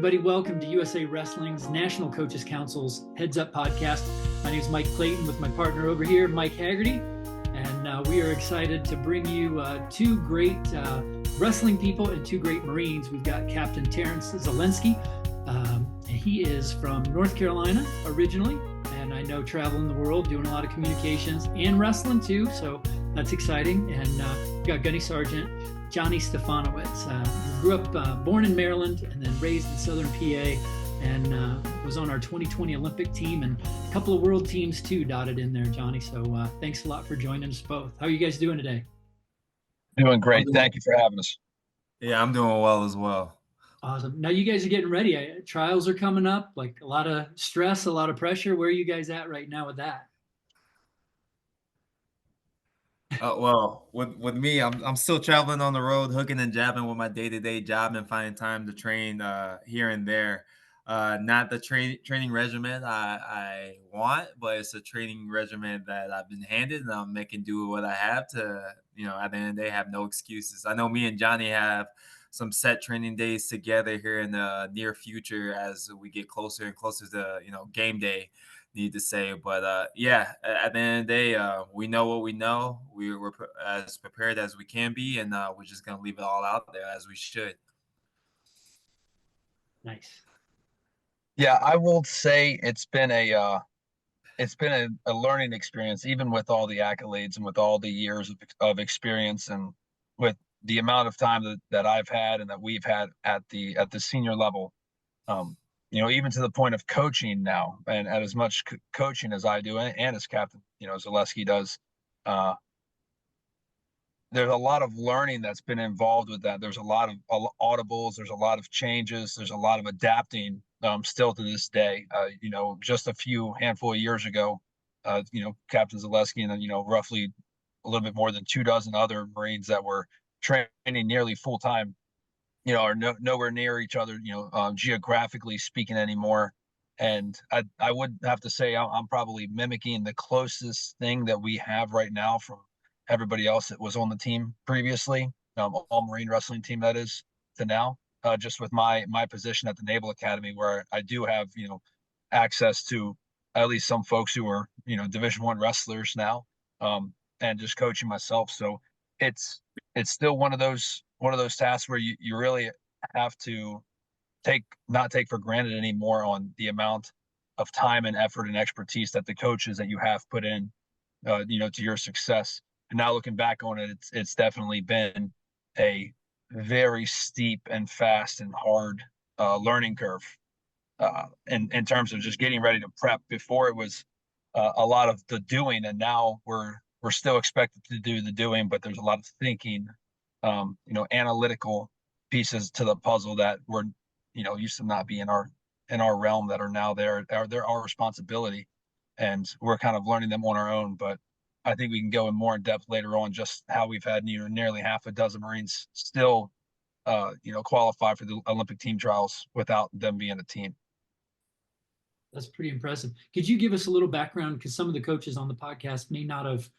everybody. Welcome to USA Wrestling's National Coaches Council's Heads Up podcast. My name is Mike Clayton with my partner over here, Mike Haggerty. And we are excited to bring you two great wrestling people and two great Marines. We've got Captain Terrence Zaleski. He is from North Carolina originally, and I know traveling the world, doing a lot of communications and wrestling too. So that's exciting. And we've got Gunny Sergeant Johnny Stefanowicz, who grew up, born in Maryland and then raised in Southern PA, and was on our 2020 Olympic team and a couple of world teams too dotted in there, Johnny. So thanks a lot for joining us both. How are you guys doing today? Doing great. Thank you for having us. Yeah, I'm doing well as well. Awesome. Now you guys are getting ready. Trials are coming up, like a lot of stress, a lot of pressure. Where are you guys at right now with that? Well, with me, I'm still traveling on the road, hooking and jabbing with my day-to-day job and finding time to train here and there. Not the training regimen I want, but it's a training regimen that I've been handed, and I'm making do with what I have to, at the end of the day, have no excuses. I know me and Johnny have some set training days together here in the near future as we get closer and closer to, game day, need to say. But at the end of the day, we know what we know. We're as prepared as we can be, and we're just going to leave it all out there as we should. Nice. Yeah, I will say it's been a learning experience, even with all the accolades and with all the years of experience, and with the amount of time that I've had and that we've had at the senior level. Even to the point of coaching now, and at as much coaching as I do, and as Captain, Zaleski does, there's a lot of learning that's been involved with that. There's a lot of audibles, there's a lot of changes, there's a lot of adapting still to this day. Just a handful of years ago, Captain Zaleski and then, roughly a little bit more than 24 other Marines that were training nearly full time, are nowhere near each other, geographically speaking anymore. And I would have to say I'm probably mimicking the closest thing that we have right now from everybody else that was on the team previously, all Marine wrestling team that is, to now, just with my position at the Naval Academy, where I do have, access to at least some folks who are, Division I wrestlers now, and just coaching myself. So it's still one of those tasks where you really have to not take for granted anymore on the amount of time and effort and expertise that the coaches that you have put in, to your success. And now looking back on it, it's definitely been a very steep and fast and hard learning curve in terms of just getting ready to prep. Before it was a lot of the doing, and now we're still expected to do the doing, but there's a lot of thinking, analytical pieces to the puzzle that were, used to not be in our realm, that are now they're our responsibility, and we're kind of learning them on our own. But I think we can go in more in depth later on, just how we've had, nearly half a dozen Marines still, qualify for the Olympic team trials without them being a team. That's pretty impressive. Could you give us a little background? Because some of the coaches on the podcast may not have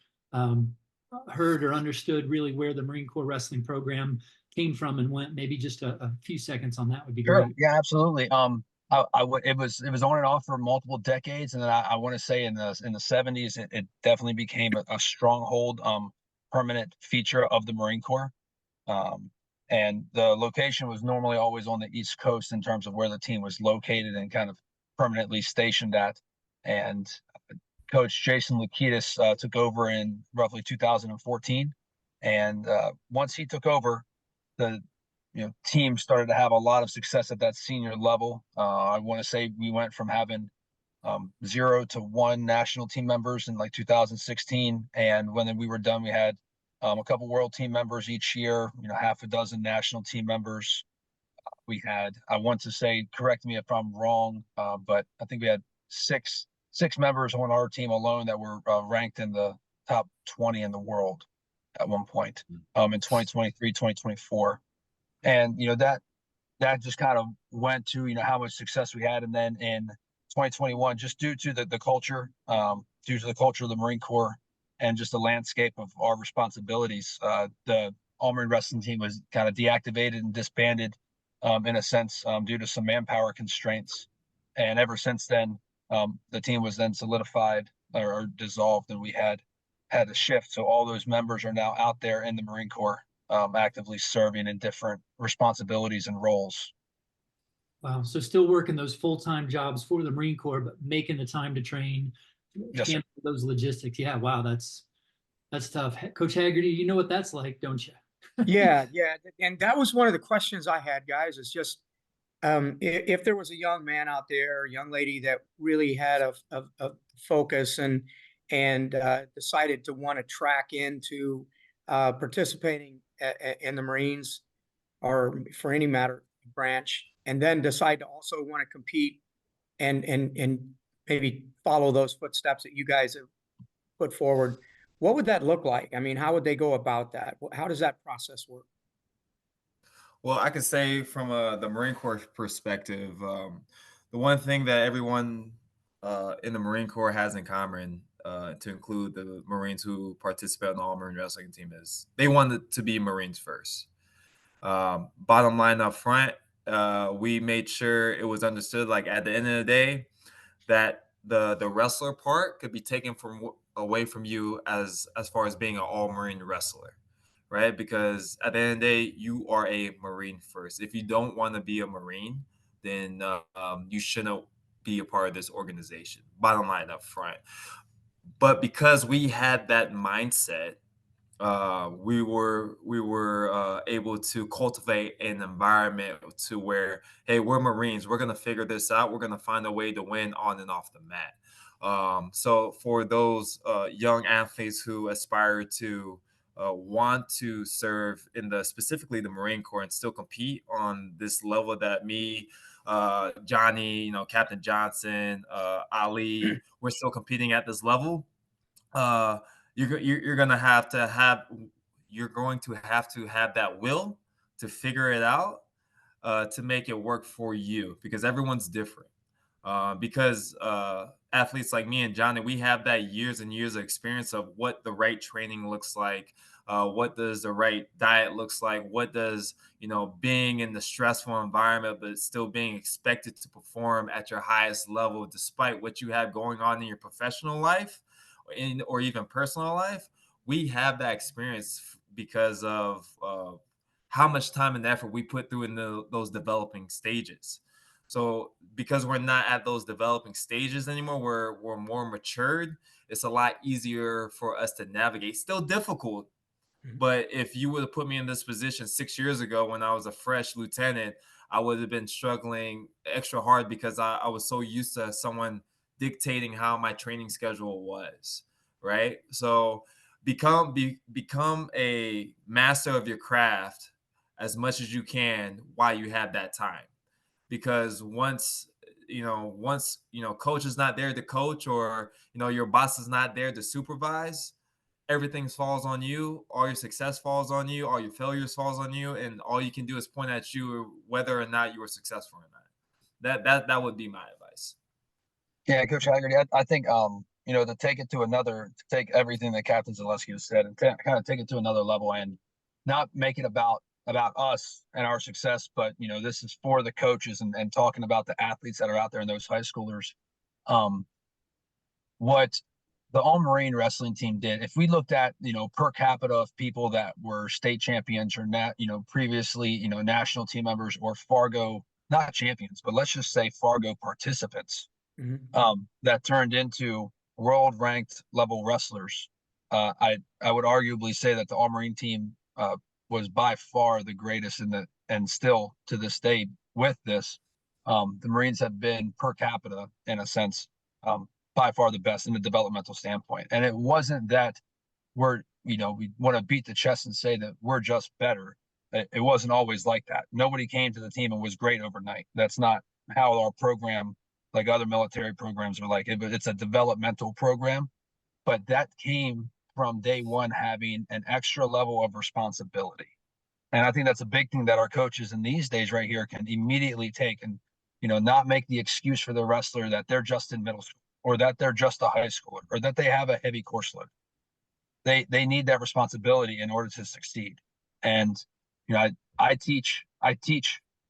heard or understood really where the Marine Corps wrestling program came from and went. Maybe just a few seconds on that would be Sure. great. Yeah, absolutely. It was on and off for multiple decades, and then I want to say in the 70s, it definitely became a stronghold, permanent feature of the Marine Corps. And the location was normally always on the East Coast in terms of where the team was located and kind of permanently stationed at. And Coach Jason Lukitis took over in roughly 2014, and once he took over, the team started to have a lot of success at that senior level. I want to say we went from having 0 to 1 national team members in like 2016, and when we were done, we had a couple world team members each year, half a dozen national team members. We had, I want to say, correct me if I'm wrong, but I think we had six members on our team alone that were ranked in the top 20 in the world at one point, in 2023, 2024. And, that just kind of went to, how much success we had. And then in 2021, just due to the culture, due to the culture of the Marine Corps and just the landscape of our responsibilities, the All Marine Wrestling team was kind of deactivated and disbanded in a sense, due to some manpower constraints. And ever since then, the team was then solidified or dissolved, and we had a shift. So all those members are now out there in the Marine Corps, actively serving in different responsibilities and roles. Wow. So still working those full-time jobs for the Marine Corps, but making the time to train, Yes, sir. handle those logistics. Yeah. Wow. That's tough. Coach Haggerty, you know what that's like, don't you? Yeah, yeah. And that was one of the questions I had, guys, is just if there was a young man out there, a young lady that really had a focus and decided to want to track into participating in the Marines or for any matter branch, and then decide to also want to compete and maybe follow those footsteps that you guys have put forward, what would that look like? I mean, how would they go about that? How does that process work? Well, I could say from the Marine Corps perspective, the one thing that everyone in the Marine Corps has in common, to include the Marines who participate in the All Marine Wrestling Team, is they wanted to be Marines first. Bottom line up front, we made sure it was understood, like at the end of the day, that the wrestler part could be taken from away from you as far as being an all Marine wrestler, right? Because at the end of the day, you are a Marine first. If you don't want to be a Marine, then you shouldn't be a part of this organization. Bottom line up front. But because we had that mindset, we were able to cultivate an environment to where, hey, we're Marines, we're gonna figure this out, we're gonna find a way to win on and off the mat. So for those young athletes who aspire to want to serve in the specifically the Marine Corps and still compete on this level that me, Johnny, Captain Johnson, Ali, we're still competing at this level. uh you're gonna have to have you're going to have that will to figure it out, to make it work for you, because everyone's different. Because athletes like me and Johnny, we have that years and years of experience of what the right training looks like, what does the right diet looks like, what does being in the stressful environment but still being expected to perform at your highest level despite what you have going on in your professional life or even personal life. We have that experience because of how much time and effort we put through in those developing stages. So because we're not at those developing stages anymore, we're more matured. It's a lot easier for us to navigate. Still difficult, Mhm. but if you would have put me in this position 6 years ago when I was a fresh lieutenant, I would have been struggling extra hard because I was so used to someone dictating how my training schedule was. Right. So become a master of your craft as much as you can while you have that time. Because once coach is not there to coach, or your boss is not there to supervise, everything falls on you. All your success falls on you, all your failures falls on you, and all you can do is point at you whether or not you were successful or not. That would be my advice. Yeah, Coach Haggerty, I think to take everything that Captain Zaleski has said and kind of take it to another level and not make it about us and our success, but this is for the coaches and talking about the athletes that are out there and those high schoolers. What the All Marine Wrestling Team did, if we looked at per capita of people that were state champions or previously national team members or Fargo, not champions, but let's just say Fargo participants, that turned into world ranked level wrestlers. I would arguably say that the All Marine Team was by far the greatest and still to this day with this. The Marines have been per capita in a sense, by far the best in the developmental standpoint. And it wasn't that we want to beat the chest and say that we're just better. It wasn't always like that. Nobody came to the team and was great overnight. That's not how our program, like other military programs, are like. It's a developmental program, but that came from day one having an extra level of responsibility. And I think that's a big thing that our coaches in these days right here can immediately take and, not make the excuse for the wrestler that they're just in middle school or that they're just a high schooler or that they have a heavy course load. They need that responsibility in order to succeed. And, I teach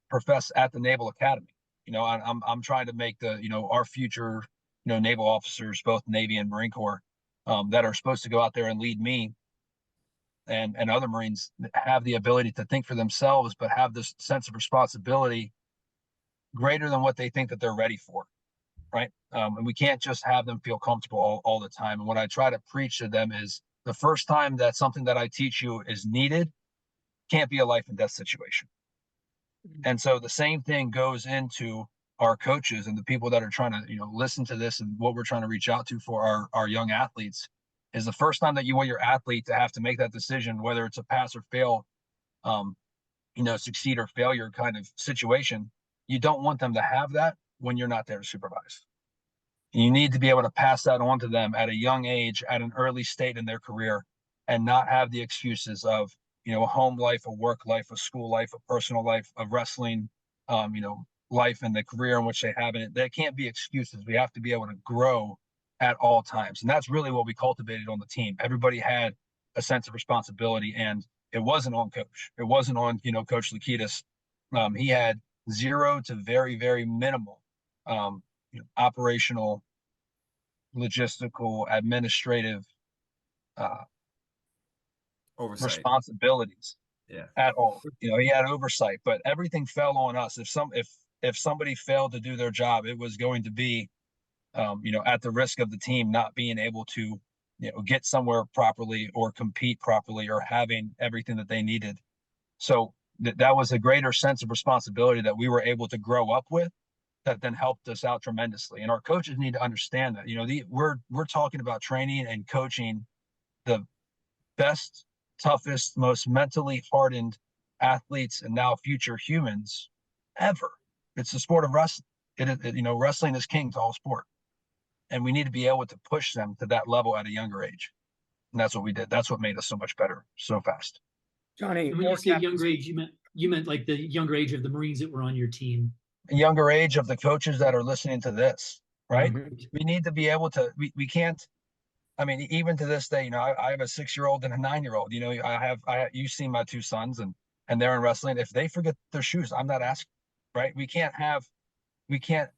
profess at the Naval Academy. I'm trying to make our future, naval officers, both Navy and Marine Corps, that are supposed to go out there and lead me and other Marines, have the ability to think for themselves, but have this sense of responsibility greater than what they think that they're ready for. Right. And we can't just have them feel comfortable all the time. And what I try to preach to them is the first time that something that I teach you is needed, can't be a life and death situation. And so the same thing goes into our coaches and the people that are trying to, listen to this, and what we're trying to reach out to for our young athletes is the first time that you want your athlete to have to make that decision, whether it's a pass or fail, succeed or failure kind of situation. You don't want them to have that when you're not there to supervise. You need to be able to pass that on to them at a young age, at an early state in their career, and not have the excuses of, a home life, a work life, a school life, a personal life, a wrestling, life, and the career in which they have in it. They can't be excuses. We have to be able to grow at all times. And that's really what we cultivated on the team. Everybody had a sense of responsibility, and it wasn't on coach. It wasn't on, Coach Lakitas. He had zero to very, very minimal operational, logistical, administrative Oversight. responsibilities at all. He had oversight, but everything fell on us. If somebody failed to do their job, it was going to be at the risk of the team not being able to get somewhere properly or compete properly or having everything that they needed. So that was a greater sense of responsibility that we were able to grow up with, that then helped us out tremendously. And our coaches need to understand that. We're talking about training and coaching the best, toughest, most mentally hardened athletes and now future humans ever. It's the sport of wrestling. Wrestling is king to all sport, and we need to be able to push them to that level at a younger age. And that's what we did. That's what made us so much better so fast. Johnny, and when you say younger age, you meant like the younger age of the Marines that were on your team. A younger age of the coaches that are listening to this, right? Mm-hmm. We need to be able to. We can't. I mean, even to this day, I have a 6-year-old and a 9-year-old. You've seen my two sons, and they're in wrestling. If they forget their shoes, I'm not asking, right? We can't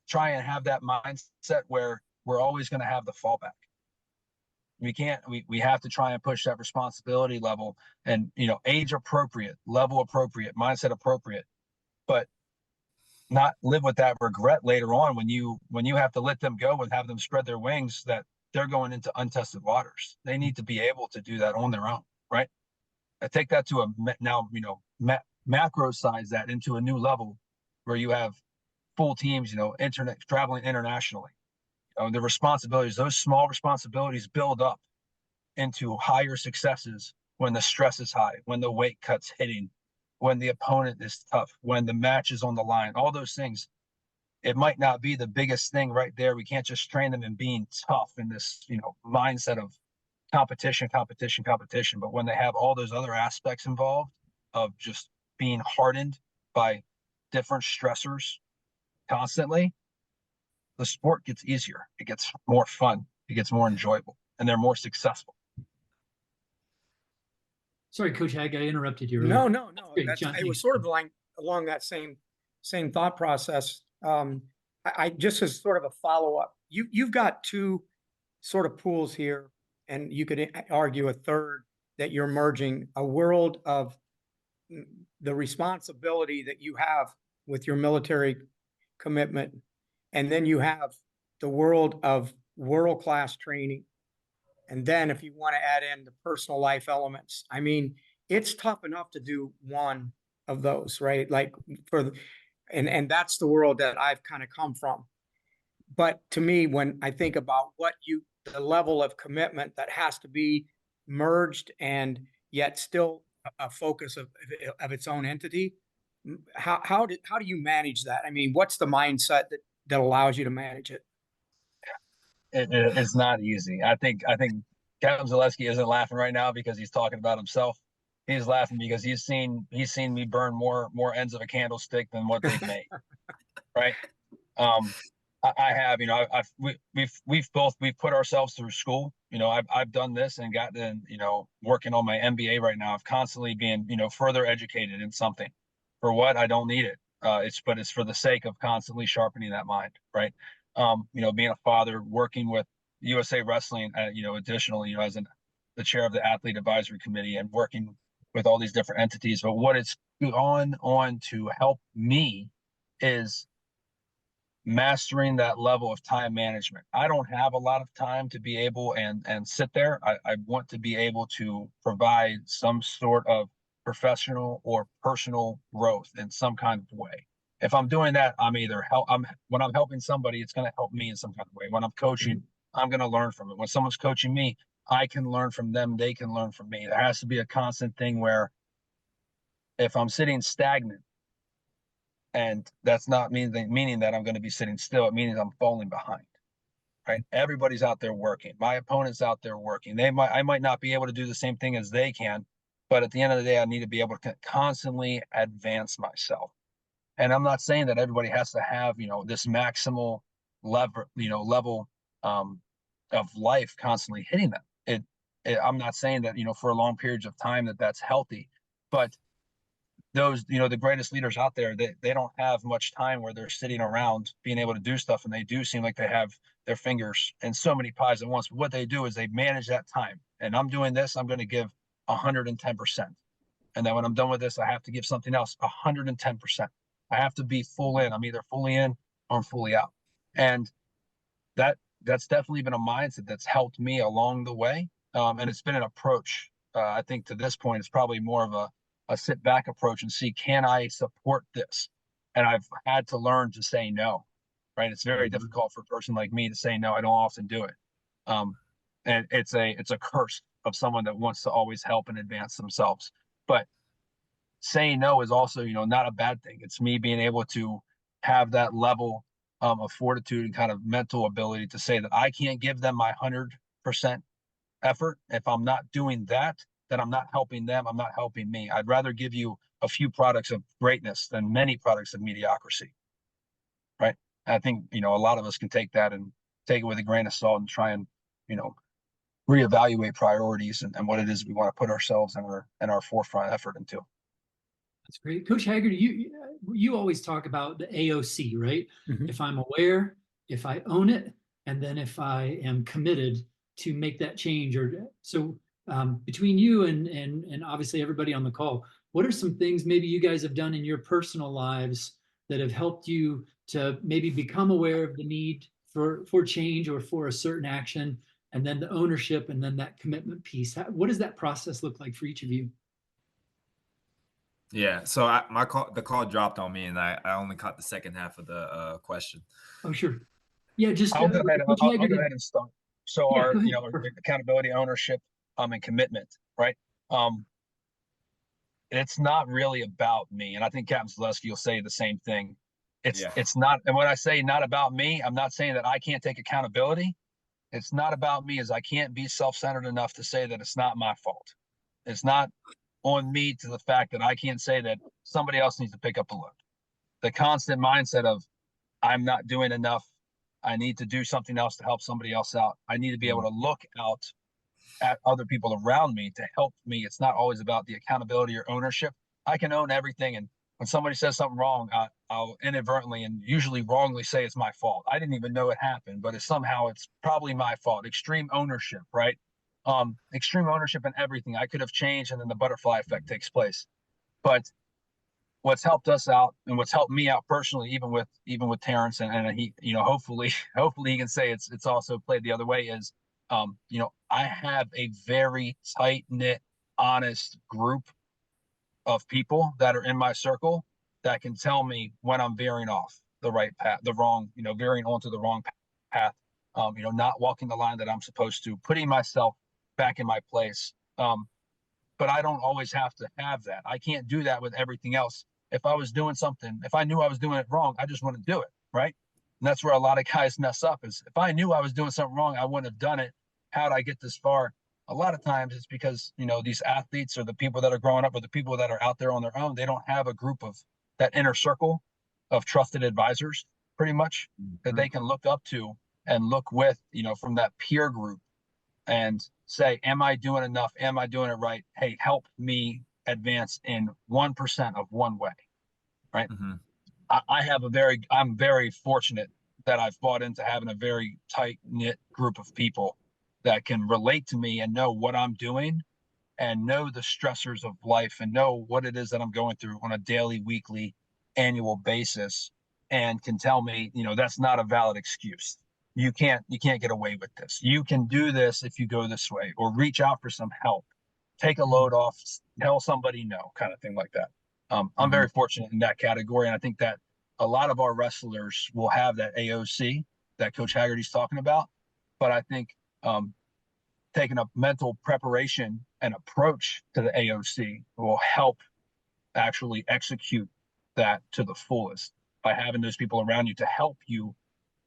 try and have that mindset where we're always going to have the fallback. We can't. We have to try and push that responsibility level and age appropriate, level appropriate, mindset appropriate, but not live with that regret later on when you have to let them go and have them spread their wings, that they're going into untested waters. They need to be able to do that on their own, right? I take that to macro size that into a new level where you have full teams, traveling internationally. The responsibilities, those small responsibilities build up into higher successes when the stress is high, when the weight cut's hitting, when the opponent is tough, when the match is on the line, all those things. It might not be the biggest thing right there. We can't just train them in being tough in this, mindset of competition. But when they have all those other aspects involved of just being hardened by different stressors constantly, the sport gets easier. It gets more fun. It gets more enjoyable, and they're more successful. Sorry, Coach Hag, I interrupted you. No. Great, John, it was sort of along that same thought process. I just as sort of a follow-up, you've got two sort of pools here, and you could argue a third, that you're merging a world of the responsibility that you have with your military commitment, and then you have the world of world-class training. And then if you want to add in the personal life elements, I mean, it's tough enough to do one of those, right? Like and that's the world that I've kind of come from. But to me, when I think about the level of commitment that has to be merged and yet still a focus of its own entity, how do you manage that? I mean, what's the mindset that allows you to manage it? It's not easy. I think Kevin Zaleski isn't laughing right now because he's talking about himself. He's laughing because he's seen me burn more ends of a candlestick than what they've made. Right. I have, we've put ourselves through school. I've done this and gotten, working on my MBA right now. I've constantly been, further educated in something. For what? I don't need it. It's for the sake of constantly sharpening that mind, right? Being a father, working with USA Wrestling, additionally, as the chair of the athlete advisory committee and working with all these different entities. But what it's on to help me is mastering that level of time management. I don't have a lot of time to be able and sit there. I want to be able to provide some sort of professional or personal growth in some kind of way. If I'm doing that, when I'm helping somebody, it's going to help me in some kind of way. When I'm coaching, I'm going to learn from it. When someone's coaching me, I can learn from them. They can learn from me. There has to be a constant thing where if I'm sitting stagnant, and that's not meaning that I'm going to be sitting still. It means I'm falling behind, right? Everybody's out there working. My opponent's out there working. I might not be able to do the same thing as they can, but at the end of the day, I need to be able to constantly advance myself. And I'm not saying that everybody has to have, this maximal level of life constantly hitting them. I'm not saying that, for long periods of time that's healthy, but those, the greatest leaders out there, they don't have much time where they're sitting around being able to do stuff. And they do seem like they have their fingers in so many pies at once. But what they do is they manage that time. And I'm doing this, I'm going to give 110%. And then when I'm done with this, I have to give something else 110%. I have to be full in. I'm either fully in or I'm fully out. And that's definitely been a mindset that's helped me along the way. And it's been an approach. I think to this point, it's probably more of a sit back approach and see, can I support this? And I've had to learn to say no, right? It's very difficult for a person like me to say no. I don't often do it. And it's a curse of someone that wants to always help and advance themselves. But saying no is also, not a bad thing. It's me being able to have that level of fortitude and kind of mental ability to say that I can't give them my 100% effort. If I'm not doing that, then I'm not helping them. I'm not helping me. I'd rather give you a few products of greatness than many products of mediocrity, right? And I think, a lot of us can take that and take it with a grain of salt and try and, reevaluate priorities and what it is we want to put ourselves and our forefront effort into. That's great. Coach Haggerty, you always talk about the AOC, right? Mhm. If I'm aware, if I own it, and then if I am committed to make that change. Between you and obviously everybody on the call, what are some things maybe you guys have done in your personal lives that have helped you to maybe become aware of the need for change or for a certain action, and then the ownership and then that commitment piece? What does that process look like for each of you? Yeah, so the call dropped on me, and I only caught the second half of the question. Oh, sure. Yeah, just I'll go ahead and start. So Yeah, our, go ahead. our accountability, ownership, and commitment, right? It's not really about me. And I think Captain Zaleski will say the same thing. It's not. And when I say not about me, I'm not saying that I can't take accountability. It's not about me, as I can't be self-centered enough to say that it's not my fault. It's not on me to the fact that I can't say that somebody else needs to pick up the load. The constant mindset of I'm not doing enough. I need to do something else to help somebody else out. I need to be able to look out at other people around me to help me. It's not always about the accountability or ownership. I can own everything. And when somebody says something wrong, I'll inadvertently and usually wrongly say it's my fault. I didn't even know it happened, but it's probably my fault. Extreme ownership, right? Extreme ownership in everything. I could have changed, and then the butterfly effect takes place. But what's helped us out and what's helped me out personally, even with Terrence, and he, hopefully he can say it's also played the other way, is I have a very tight-knit, honest group of people that are in my circle that can tell me when I'm veering off the right path, veering onto the wrong path, not walking the line that I'm supposed to, putting myself back in my place. But I don't always have to have that. I can't do that with everything else. If I was doing something, if I knew I was doing it wrong, I just wouldn't do it, right? And that's where a lot of guys mess up, is if I knew I was doing something wrong, I wouldn't have done it. How'd I get this far? A lot of times it's because, these athletes or the people that are growing up or the people that are out there on their own, they don't have a group of that inner circle of trusted advisors, pretty much, that they can look up to and look with, from that peer group and say, am I doing enough? Am I doing it right? Hey, help me advance in 1% of one way, right? I'm very fortunate that I've bought into having a very tight knit group of people that can relate to me and know what I'm doing and know the stressors of life and know what it is that I'm going through on a daily, weekly, annual basis, and can tell me, that's not a valid excuse. You can't get away with this. You can do this if you go this way, or reach out for some help, take a load off, tell somebody no, kind of thing like that. I'm very fortunate in that category, and I think that a lot of our wrestlers will have that AOC that Coach Haggerty's talking about. But I think taking a mental preparation and approach to the AOC will help actually execute that to the fullest by having those people around you to help you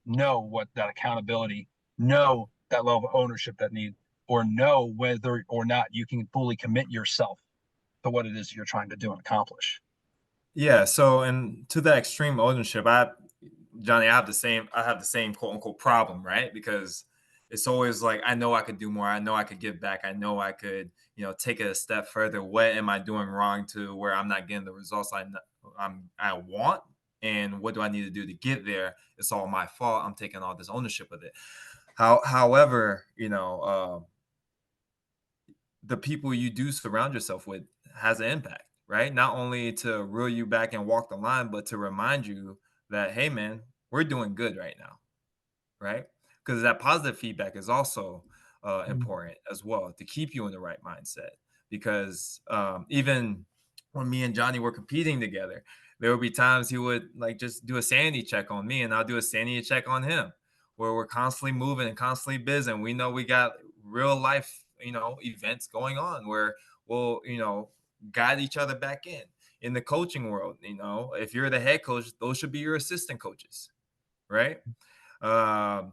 know what that accountability, know that level of ownership that need, or know whether or not you can fully commit yourself to what it is you're trying to do and accomplish. Yeah. So, and to that extreme ownership, Johnny, I have the same quote unquote problem, right? Because it's always like, I know I could do more. I know I could give back. I know I could, take it a step further. What am I doing wrong to where I'm not getting the results I want? And what do I need to do to get there? It's all my fault. I'm taking all this ownership of it. However, the people you do surround yourself with has an impact, right? Not only to reel you back and walk the line, but to remind you that, hey, man, we're doing good right now, right? Because that positive feedback is also important as well to keep you in the right mindset. Because even when me and Johnny were competing together, there would be times he would like just do a sanity check on me, and I'll do a sanity check on him, where we're constantly moving and constantly busy. And we know we got real life, events going on where we'll, guide each other back in the coaching world. If you're the head coach, those should be your assistant coaches, right?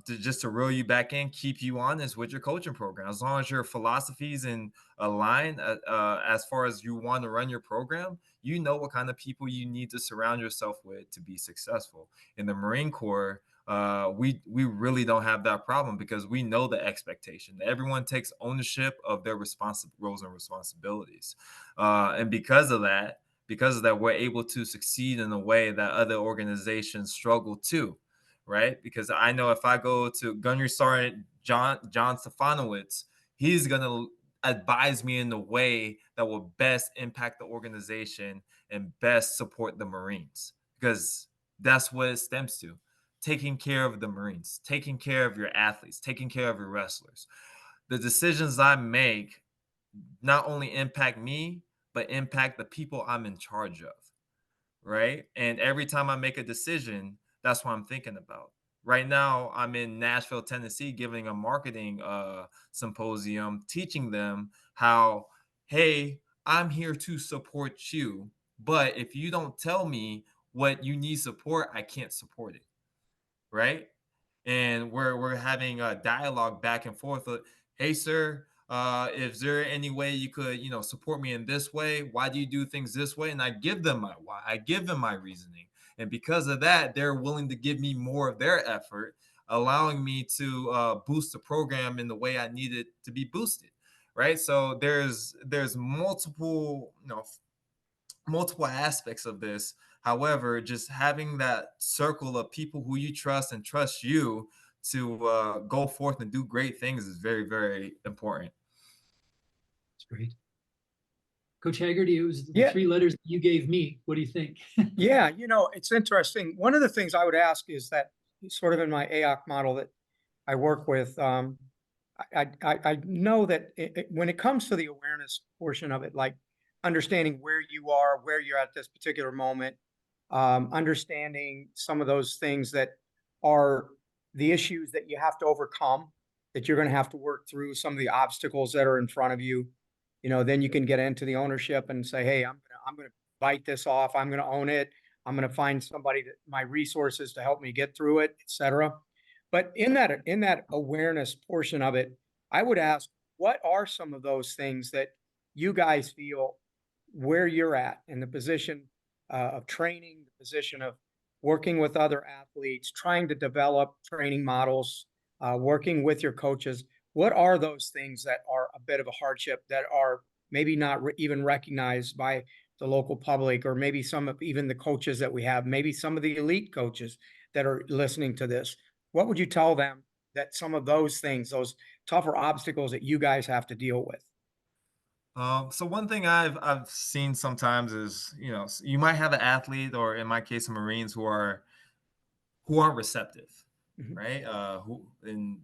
Just to reel you back in, keep you honest with your coaching program. As long as your philosophies and align as far as you want to run your program, you know what kind of people you need to surround yourself with to be successful. In the Marine Corps, we really don't have that problem because we know the expectation that everyone takes ownership of their roles and responsibilities, and because of that, we're able to succeed in a way that other organizations struggle too. Right? Because I know if I go to Gunnery Sergeant John Stefanowicz, he's going to advise me in the way that will best impact the organization and best support the Marines, because that's what it stems to. Taking care of the Marines, taking care of your athletes, taking care of your wrestlers. The decisions I make not only impact me, but impact the people I'm in charge of. Right? And every time I make a decision, that's what I'm thinking about. Right now, I'm in Nashville, Tennessee, giving a marketing symposium, teaching them how, hey, I'm here to support you. But if you don't tell me what you need support, I can't support it. Right? And we're having a dialogue back and forth. Hey, sir, is there any way you could, support me in this way? Why do you do things this way? And I give them my why. I give them my reasoning. And because of that, they're willing to give me more of their effort, allowing me to boost the program in the way I need it to be boosted. Right. So there's multiple, multiple aspects of this. However, just having that circle of people who you trust and trust you to go forth and do great things is very, very important. That's great. Coach Haggerty, it was the three letters that you gave me. What do you think? Yeah, it's interesting. One of the things I would ask is that sort of in my AOC model that I work with, I know that when it comes to the awareness portion of it, like understanding where you are, where you're at this particular moment, understanding some of those things that are the issues that you have to overcome, that you're going to have to work through, some of the obstacles that are in front of you, then you can get into the ownership and say, hey, I'm going to bite this off. I'm going to own it. I'm going to find somebody my resources to help me get through it, et cetera. But in that awareness portion of it, I would ask, what are some of those things that you guys feel where you're at in the position of training, the position of working with other athletes, trying to develop training models, working with your coaches? What are those things that are a bit of a hardship that are maybe not even recognized by the local public, or maybe some of even the coaches that we have, maybe some of the elite coaches that are listening to this, what would you tell them that some of those things, those tougher obstacles that you guys have to deal with? So one thing I've seen sometimes is, you might have an athlete, or in my case, Marines, who aren't receptive, Mhm. right? Who, in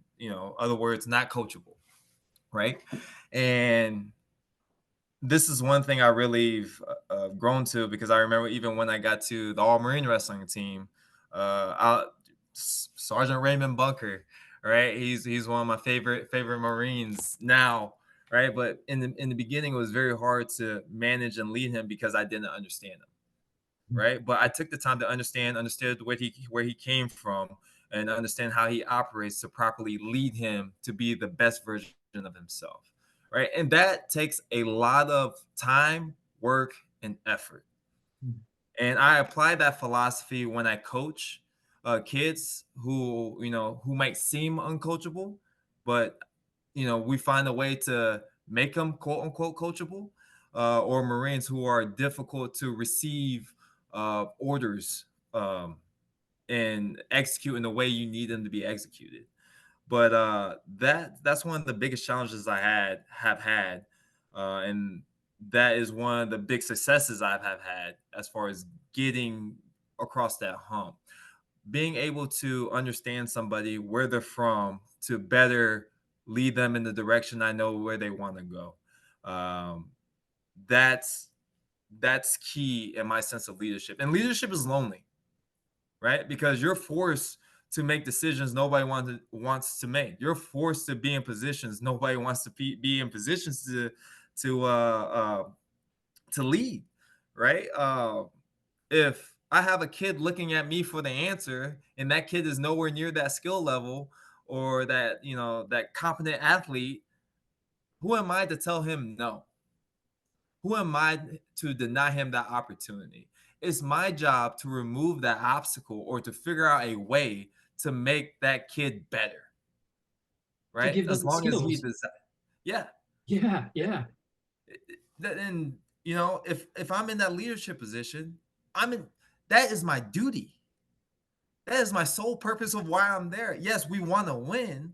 other words, not coachable, right? And this is one thing I really grown to, because I remember even when I got to the All Marine Wrestling team, Sergeant Raymond Bunker, right? He's one of my favorite Marines now, right? But in the beginning, it was very hard to manage and lead him because I didn't understand him, right? But I took the time to understood where he came from, and understand how he operates to properly lead him to be the best version of himself, right? And that takes a lot of time, work, and effort. And I apply that philosophy when I coach kids who might seem uncoachable, but we find a way to make them quote unquote coachable, or Marines who are difficult to receive orders, and execute in the way you need them to be executed. But that's one of the biggest challenges I have had, and that is one of the big successes have had as far as getting across that hump. Being able to understand somebody, where they're from, to better lead them in the direction I know where they want to go. Um, that's that's key in my sense of leadership. And leadership is lonely, right? Because you're forced to make decisions nobody wants to make. You're forced to be in positions nobody wants to be in positions to uh, uh, to lead, right? If I have a kid looking at me for the answer, and that kid is nowhere near that skill level, or that competent athlete, who am I to tell him no? Who am I to deny him that opportunity? It's my job to remove that obstacle, or to figure out a way to make that kid better, To right? give them As the long as he skills. does, yeah. Yeah, yeah. And if I'm in that leadership position, I'm in. That is my duty. That is my sole purpose of why I'm there. Yes, we want to win,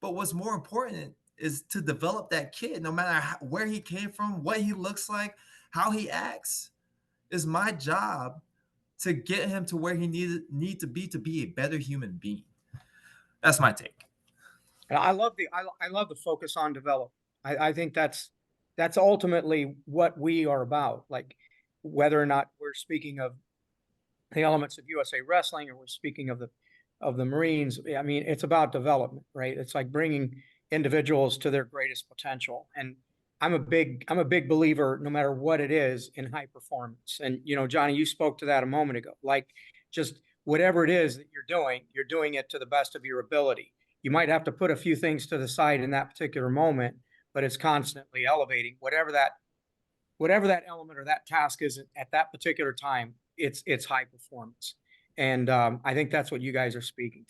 but what's more important is to develop that kid, no matter where he came from, what he looks like, how he acts. Is my job to get him to where he need to be a better human being. That's my take. And I love the focus on development. I think that's ultimately what we are about. Like, whether or not we're speaking of the elements of USA Wrestling, or we're speaking of the Marines, I mean, it's about development, right? It's like bringing individuals to their greatest potential. And I'm a big believer, no matter what it is, in high performance. And Johnny, you spoke to that a moment ago. Like, just whatever it is that you're doing it to the best of your ability. You might have to put a few things to the side in that particular moment, but it's constantly elevating whatever that element or that task is at that particular time. It's high performance. And I think that's what you guys are speaking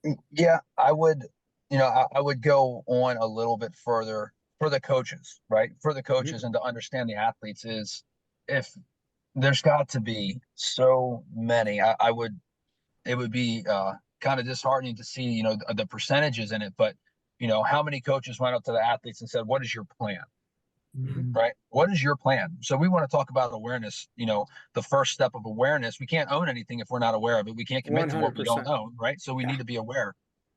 to. Yeah, I would, I would go on a little bit further for the coaches, right? For the coaches, and to understand the athletes is, if there's got to be so many, it would be kind of disheartening to see, the percentages in it, but how many coaches went up to the athletes and said, "What is your plan?" Mhm. Right? What is your plan? So we want to talk about awareness. The first step of awareness. We can't own anything if we're not aware of it. We can't commit to what we don't 100%. own, right? So we Yeah. need to be aware.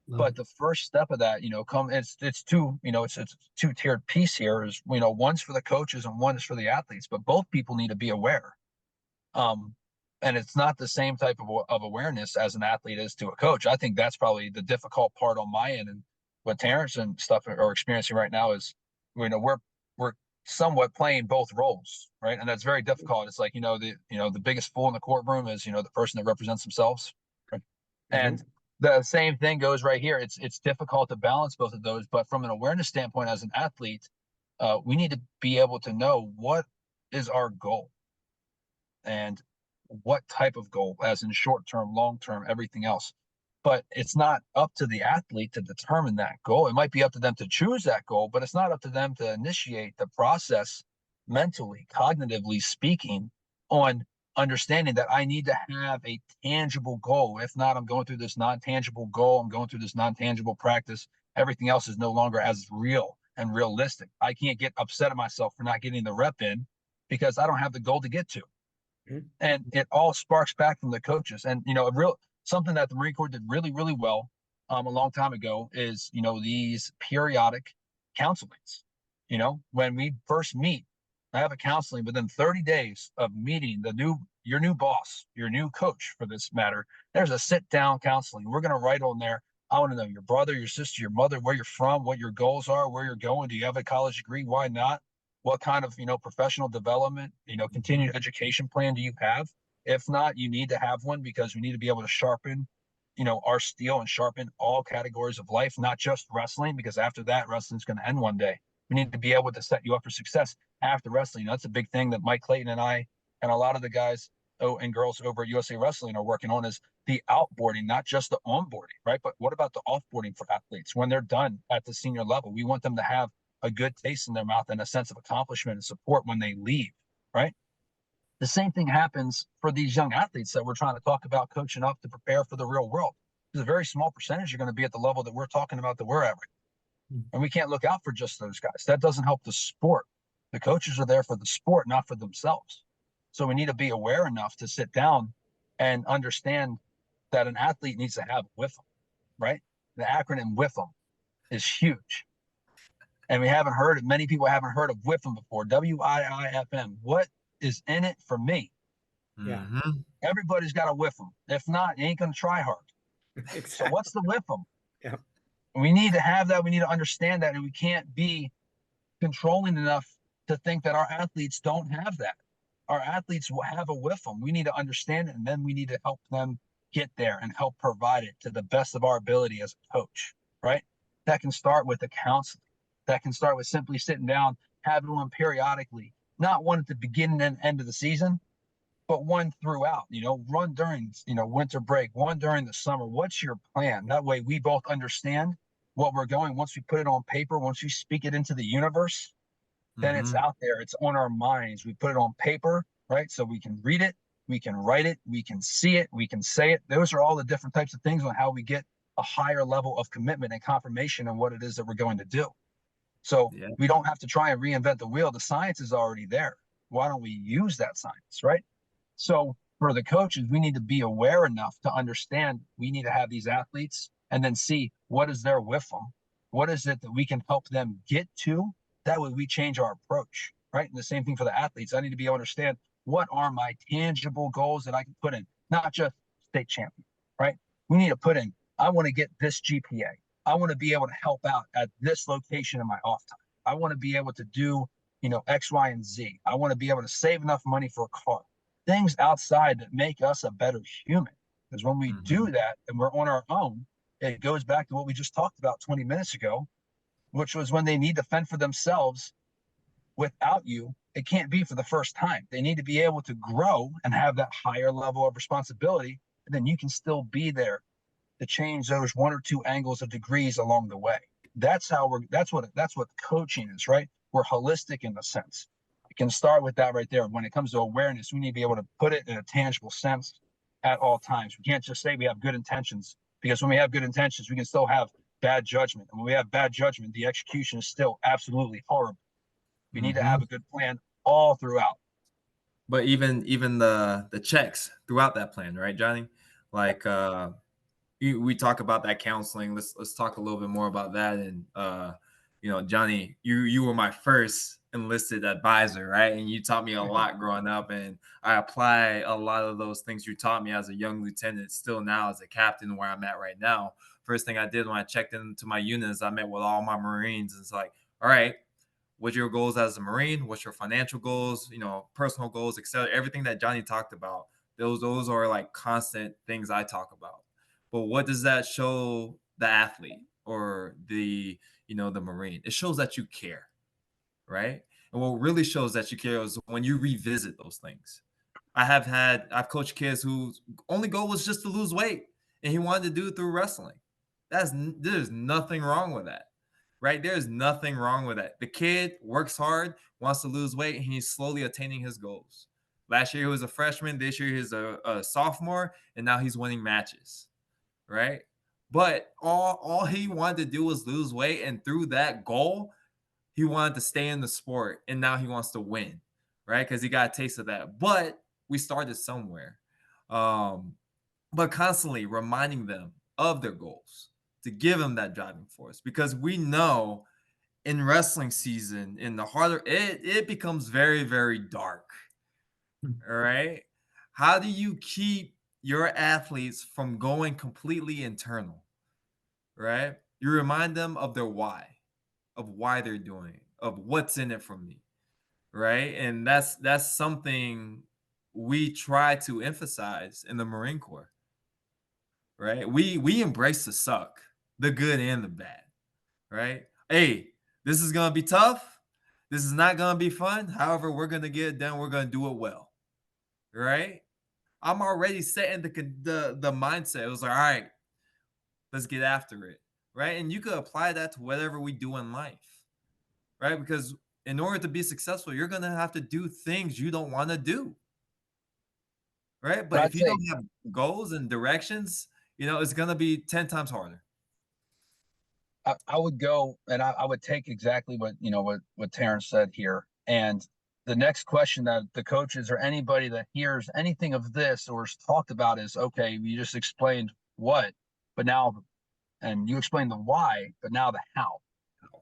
Love But it. the first step of that, it's two, it's two-tiered piece here. Is, one's for the coaches and one is for the athletes, but both people need to be aware. Um, and it's not the same type of awareness as an athlete is to a coach. I think that's probably the difficult part on my end. And what Terrence and stuff are experiencing right now is, we're somewhat playing both roles, right? And that's very difficult. It's like, the biggest fool in the courtroom is, the person that represents themselves. Right? Mm-hmm. And the same thing goes right here. It's difficult to balance both of those, but from an awareness standpoint, as an athlete, we need to be able to know what is our goal, and what type of goal, as in short term, long term, everything else. But it's not up to the athlete to determine that goal. It might be up to them to choose that goal, but it's not up to them to initiate the process mentally, cognitively speaking, on understanding that I need to have a tangible goal. If not, I'm going through this non-tangible goal. I'm going through this non-tangible practice. Everything else is no longer as real and realistic. I can't get upset at myself for not getting the rep in because I don't have the goal to get to. And it all sparks back from the coaches. And, something that the Marine Corps did really, really well a long time ago is, these periodic counselings. When we first meet, I have a counseling within 30 days of meeting your new boss, your new coach for this matter. There's a sit down counseling. We're going to write on there. I want to know your brother, your sister, your mother, where you're from, what your goals are, where you're going. Do you have a college degree? Why not? What kind of, professional development, continued education plan do you have? If not, you need to have one because we need to be able to sharpen, our steel and sharpen all categories of life, not just wrestling, because after that, wrestling's going to end one day. We need to be able to set you up for success after wrestling. That's a big thing that Mike Clayton and I and a lot of the guys and girls over at USA Wrestling are working on is the outboarding, not just the onboarding, right? But what about the offboarding for athletes when they're done at the senior level? We want them to have a good taste in their mouth and a sense of accomplishment and support when they leave, right? The same thing happens for these young athletes that we're trying to talk about coaching up to prepare for the real world. There's a very small percentage are going to be at the level that we're talking about that we're at right. And we can't look out for just those guys. That doesn't help the sport. The coaches are there for the sport, not for themselves. So we need to be aware enough to sit down and understand that an athlete needs to have WIFM, right? The acronym WIFM is huge. And we haven't heard it. Many people haven't heard of WIFM before. WIIFM. What is in it for me? Yeah. Everybody's got a WIFM. If not, you ain't going to try hard. Exactly. So what's the WIFM? Yeah. We need to have that. We need to understand that. And we can't be controlling enough to think that our athletes don't have that. Our athletes will have a WIFM. We need to understand it. And then we need to help them get there and help provide it to the best of our ability as a coach, right? That can start with a counseling. That can start with simply sitting down, having one periodically, not one at the beginning and end of the season, but one throughout, run during, winter break, one during the summer. What's your plan? That way we both understand what we're going. Once we put it on paper, once we speak it into the universe, then it's out there. It's on our minds. We put it on paper, right? So we can read it, we can write it, we can see it, we can say it. Those are all the different types of things on how we get a higher level of commitment and confirmation on what it is that we're going to do. So we don't have to try and reinvent the wheel. The science is already there. Why don't we use that science, right? So for the coaches, we need to be aware enough to understand we need to have these athletes and then see what is there with them. What is it that we can help them get to? That way we change our approach, right? And the same thing for the athletes. I need to be able to understand what are my tangible goals that I can put in, not just state champion, right? We need to put in, I want to get this GPA. I want to be able to help out at this location in my off time. I want to be able to do, X, Y, and Z. I want to be able to save enough money for a car. Things outside that make us a better human. Because when we do that and we're on our own, it goes back to what we just talked about 20 minutes ago, which was when they need to fend for themselves without you, it can't be for the first time. They need to be able to grow and have that higher level of responsibility. And then you can still be there to change those one or two angles of degrees along the way. That's what coaching is, right? We're holistic in a sense. It can start with that right there. When it comes to awareness, we need to be able to put it in a tangible sense at all times. We can't just say we have good intentions, because when we have good intentions, we can still have bad judgment. And when we have bad judgment, the execution is still absolutely horrible. We need to have a good plan all throughout. But even the checks throughout that plan, right, Johnny? Like we talk about that counseling. Let's talk a little bit more about that. And Johnny, you were my first enlisted advisor, right? And you taught me a lot growing up, and I apply a lot of those things you taught me as a young lieutenant still now as a captain where I'm at right now. First thing I did when I checked into my unit is I met with all my Marines. It's like, all right, what's your goals as a Marine? What's your financial goals, personal goals, etc. Everything that Johnny talked about, those are like constant things I talk about. But what does that show the athlete or the Marine? It shows that you care, right? And what really shows that you care is when you revisit those things. I've coached kids whose only goal was just to lose weight, and he wanted to do it through wrestling. There's nothing wrong with that, right? There's nothing wrong with that. The kid works hard, wants to lose weight, and he's slowly attaining his goals. Last year he was a freshman, this year he's a sophomore, and now he's winning matches, right? But all he wanted to do was lose weight, and through that goal, he wanted to stay in the sport, and now he wants to win, right? Because he got a taste of that. But we started somewhere. But constantly reminding them of their goals to give them that driving force, because we know in wrestling season, in the harder it becomes very, very dark. All right. How do you keep your athletes from going completely internal? Right? You remind them of their why, of why they're doing it, of what's in it for me. Right? And that's something we try to emphasize in the Marine Corps. Right? We embrace the suck, the good and the bad. Right? Hey, this is gonna be tough. This is not gonna be fun. However, we're gonna get it done. We're gonna do it well. Right? I'm already setting the mindset. It was like, all right, let's get after it. Right? And you could apply that to whatever we do in life. Right? Because in order to be successful, you're gonna have to do things you don't want to do. Right? But But if I'd you say don't have goals and directions, it's gonna be 10 times harder. I would go and I would take exactly what Terrence said here. And the next question that the coaches or anybody that hears anything of this or is talked about is, okay, you just explained what, but now, and you explained the why, but now the how,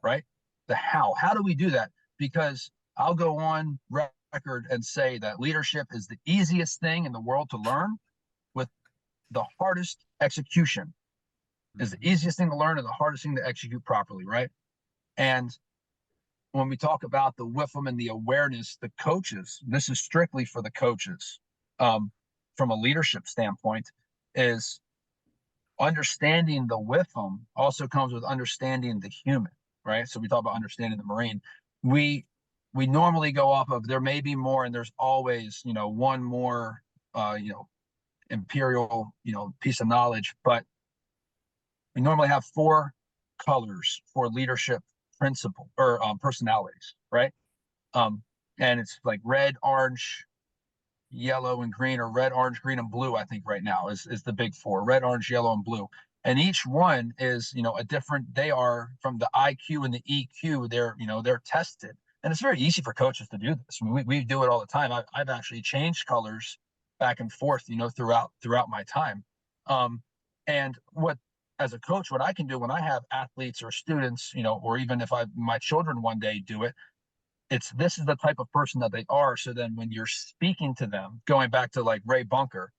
right? The how. How do we do that? Because I'll go on record and say that leadership is the easiest thing in the world to learn with the hardest execution. Is the easiest thing to learn and the hardest thing to execute properly, right? And when we talk about the WIFM and the awareness, the coaches, this is strictly for the coaches, from a leadership standpoint, is understanding the WIFM also comes with understanding the human, right? So we talk about understanding the Marine. We normally go off of there may be more, and there's always, one more, imperial, piece of knowledge, but we normally have 4 colors for leadership principle or personalities, right? And it's like red, orange, yellow, and green, or red, orange, green, and blue. I think right now is the big 4: red, orange, yellow, and blue. And each one is, a different. They are from the IQ and the EQ. They're tested, and it's very easy for coaches to do this. I mean, we do it all the time. I've actually changed colors back and forth, throughout my time. And as a coach, what I can do when I have athletes or students, or even if my children one day do it, this is the type of person that they are. So then when you're speaking to them, going back to like Ray Bunker,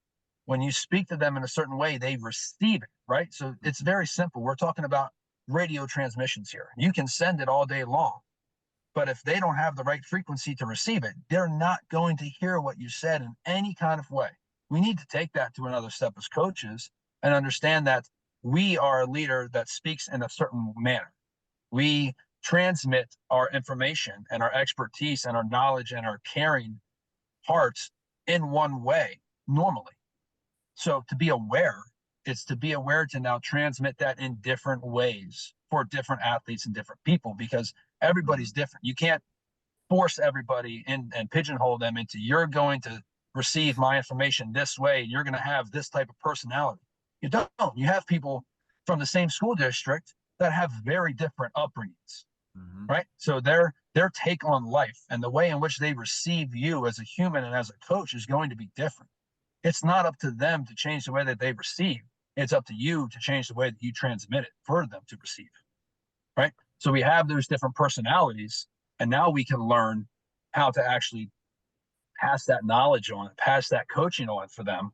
when you speak to them in a certain way, they receive it, right? So it's very simple. We're talking about radio transmissions here. You can send it all day long, but if they don't have the right frequency to receive it, they're not going to hear what you said in any kind of way. We need to take that to another step as coaches and understand that we are a leader that speaks in a certain manner. We transmit our information and our expertise and our knowledge and our caring hearts in one way normally. So to be aware, it's to be aware to now transmit that in different ways for different athletes and different people, because everybody's different. You can't force everybody and pigeonhole them into, you're going to receive my information this way, you're going to have this type of personality. You don't. You have people from the same school district that have very different upbringings, right? So their take on life and the way in which they receive you as a human and as a coach is going to be different. It's not up to them to change the way that they receive. It's up to you to change the way that you transmit it for them to receive, right? So we have those different personalities, and now we can learn how to actually pass that knowledge on, pass that coaching on for them.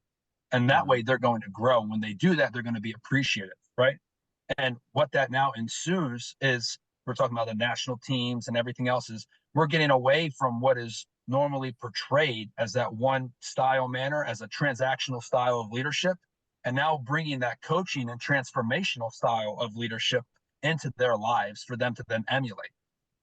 And that way they're going to grow. When they do that, they're going to be appreciative, right? And what that now ensues is, we're talking about the national teams and everything else, is we're getting away from what is normally portrayed as that one style manner, as a transactional style of leadership, and now bringing that coaching and transformational style of leadership into their lives for them to then emulate.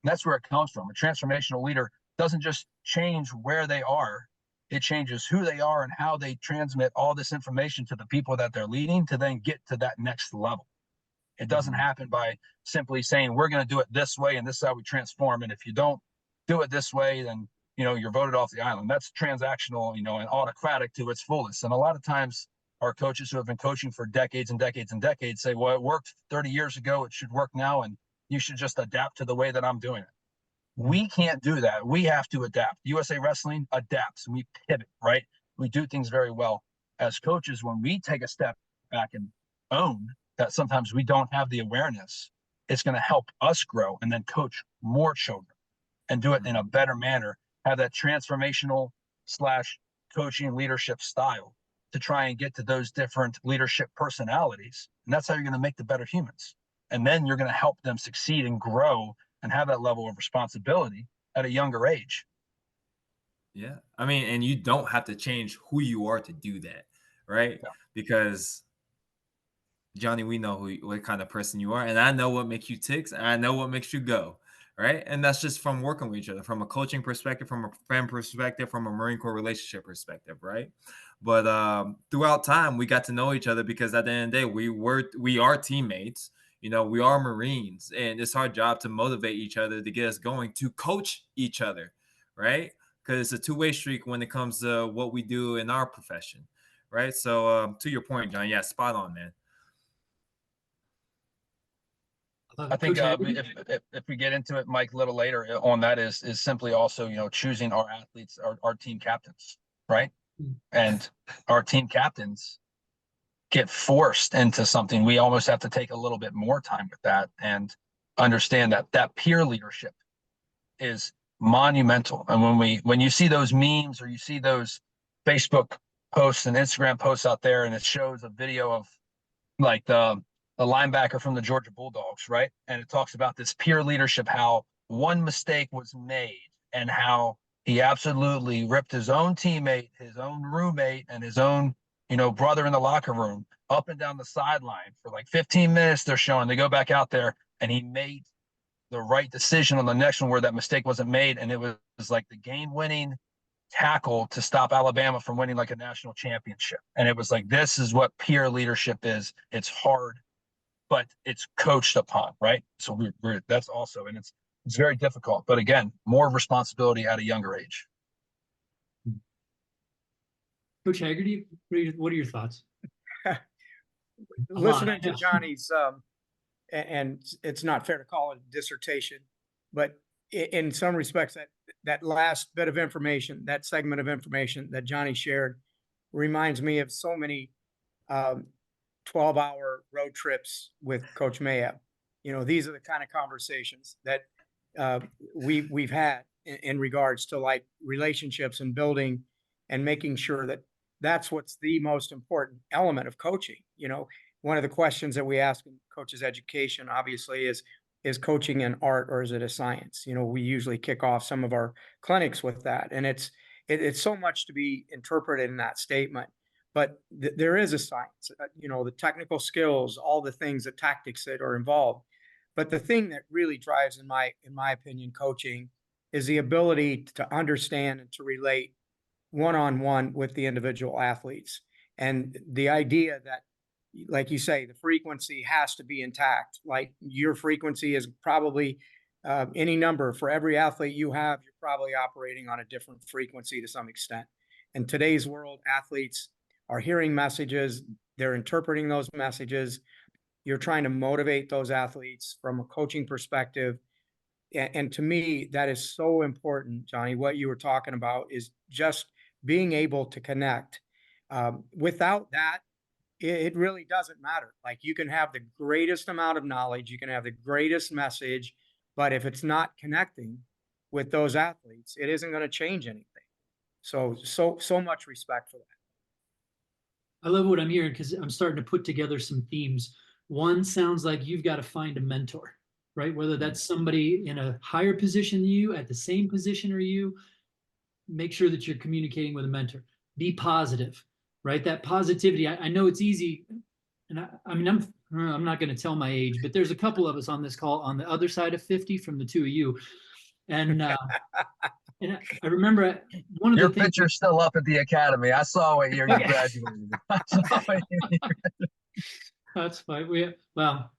And that's where it comes from. A transformational leader doesn't just change where they are, it changes who they are and how they transmit all this information to the people that they're leading to then get to that next level. It doesn't happen by simply saying, we're going to do it this way and this is how we transform. And if you don't do it this way, then, you're voted off the island. That's transactional, and autocratic to its fullest. And a lot of times our coaches who have been coaching for decades and decades and decades say, well, it worked 30 years ago. It should work now. And you should just adapt to the way that I'm doing it. We can't do that. We have to adapt. USA Wrestling adapts. We pivot, right? We do things very well. As coaches, when we take a step back and own that sometimes we don't have the awareness, it's going to help us grow and then coach more children and do it in a better manner, have that transformational / coaching leadership style to try and get to those different leadership personalities. And that's how you're going to make the better humans. And then you're going to help them succeed and grow and have that level of responsibility at a younger age. Yeah. I mean, and you don't have to change who you are to do that, right? Yeah. Because Johnny, we know what kind of person you are, and I know what makes you tick, and I know what makes you go, right? And that's just from working with each other, from a coaching perspective, from a friend perspective, from a Marine Corps relationship perspective, right? But throughout time, we got to know each other because at the end of the day, we are teammates. We are Marines, and it's our job to motivate each other, to get us going, to coach each other, right? Because it's a two-way streak when it comes to what we do in our profession, right? So to your point, John, yeah, spot on, man. I think if we get into it, Mike, a little later on that is simply also, choosing our athletes, our team captains, right? And our team captains get forced into something. We almost have to take a little bit more time with that and understand that peer leadership is monumental. And when you see those memes or you see those Facebook posts and Instagram posts out there, and it shows a video of like the linebacker from the Georgia Bulldogs, right? And it talks about this peer leadership, how one mistake was made and how he absolutely ripped his own teammate, his own roommate, and his own, brother in the locker room up and down the sideline for like 15 minutes. They're showing, they go back out there and he made the right decision on the next one where that mistake wasn't made. And it was like the game winning tackle to stop Alabama from winning like a national championship. And it was like, this is what peer leadership is. It's hard, but it's coached upon, right? So that's also, and it's very difficult, but again, more responsibility at a younger age. Coach Haggerty, what are your thoughts? Listening to Johnny's, and it's not fair to call it a dissertation, but in some respects, that last bit of information, that segment of information that Johnny shared reminds me of so many 12-hour road trips with Coach Mayab. These are the kind of conversations that we've had in regards to like relationships and building and making sure that that's what's the most important element of coaching. One of the questions that we ask in coaches education, obviously, is coaching an art or is it a science? We usually kick off some of our clinics with that, and it's so much to be interpreted in that statement. But there is a science, the technical skills, all the things, the tactics that are involved. But the thing that really drives, in my opinion, coaching is the ability to understand and to relate one-on-one with the individual athletes. And the idea that, like you say, the frequency has to be intact. Like your frequency is probably any number for every athlete you have, you're probably operating on a different frequency to some extent. In today's world, athletes are hearing messages, they're interpreting those messages. You're trying to motivate those athletes from a coaching perspective. And to me, that is so important, Johnny. What you were talking about is just being able to connect. Without that, it really doesn't matter. Like you can have the greatest amount of knowledge, you can have the greatest message, but if it's not connecting with those athletes, it isn't going to change anything. So much respect for that. I love what I'm hearing because I'm starting to put together some themes. One sounds like you've got to find a mentor, right? Whether that's somebody in a higher position than you, at the same position or you, make sure that you're communicating with a mentor. Be positive, right? That positivity. I know it's easy, and I'm not going to tell my age, but there's a couple of us on this call on the other side of 50 from the two of you, and and I remember one of your the things. picture's still up at the academy. I saw what year you graduated. That's fine. Well,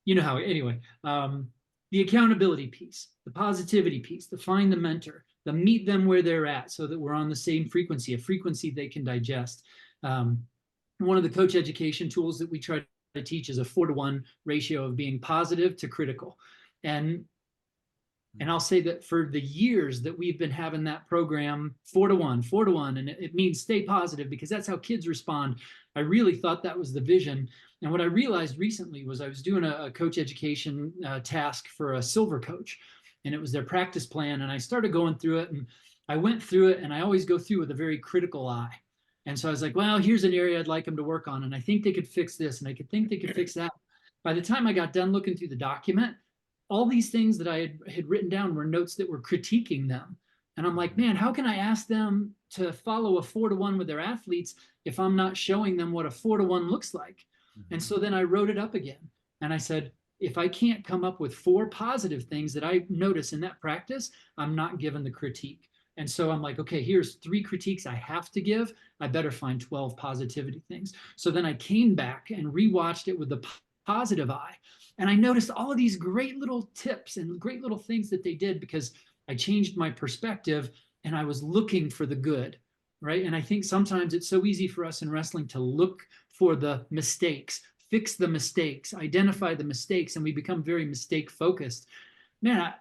you know how, anyway, the accountability piece, the positivity piece, the find the mentor, the meet them where they're at so that we're on the same frequency, a frequency they can digest. One of the coach education tools that we try to teach is a 4-to-1 ratio of being positive to critical. And I'll say that for the years that we've been having that program, 4-to-1, 4-to-1, and it means stay positive because that's how kids respond. I really thought that was the vision. And what I realized recently was I was doing a coach education task for a silver coach, and it was their practice plan. And I started going through it, and I went through it, and I always go through with a very critical eye. And so I was like, well, here's an area I'd like them to work on. And I think they could fix this, and I could think they could fix that. By the time I got done looking through the document, all these things that I had written down were notes that were critiquing them. And I'm like, man, how can I ask them to follow a 4-to-1 with their athletes if I'm not showing them what a 4-to-1 looks like? And so then I wrote it up again. And I said, if I can't come up with 4 positive things that I notice in that practice, I'm not given the critique. And so I'm like, okay, here's 3 critiques I have to give. I better find 12 positivity things. So then I came back and rewatched it with the positive eye. And I noticed all of these great little tips and great little things that they did because I changed my perspective and I was looking for the good, right? And I think sometimes it's so easy for us in wrestling to look for the mistakes, fix the mistakes, identify the mistakes, and we become very mistake focused. Man,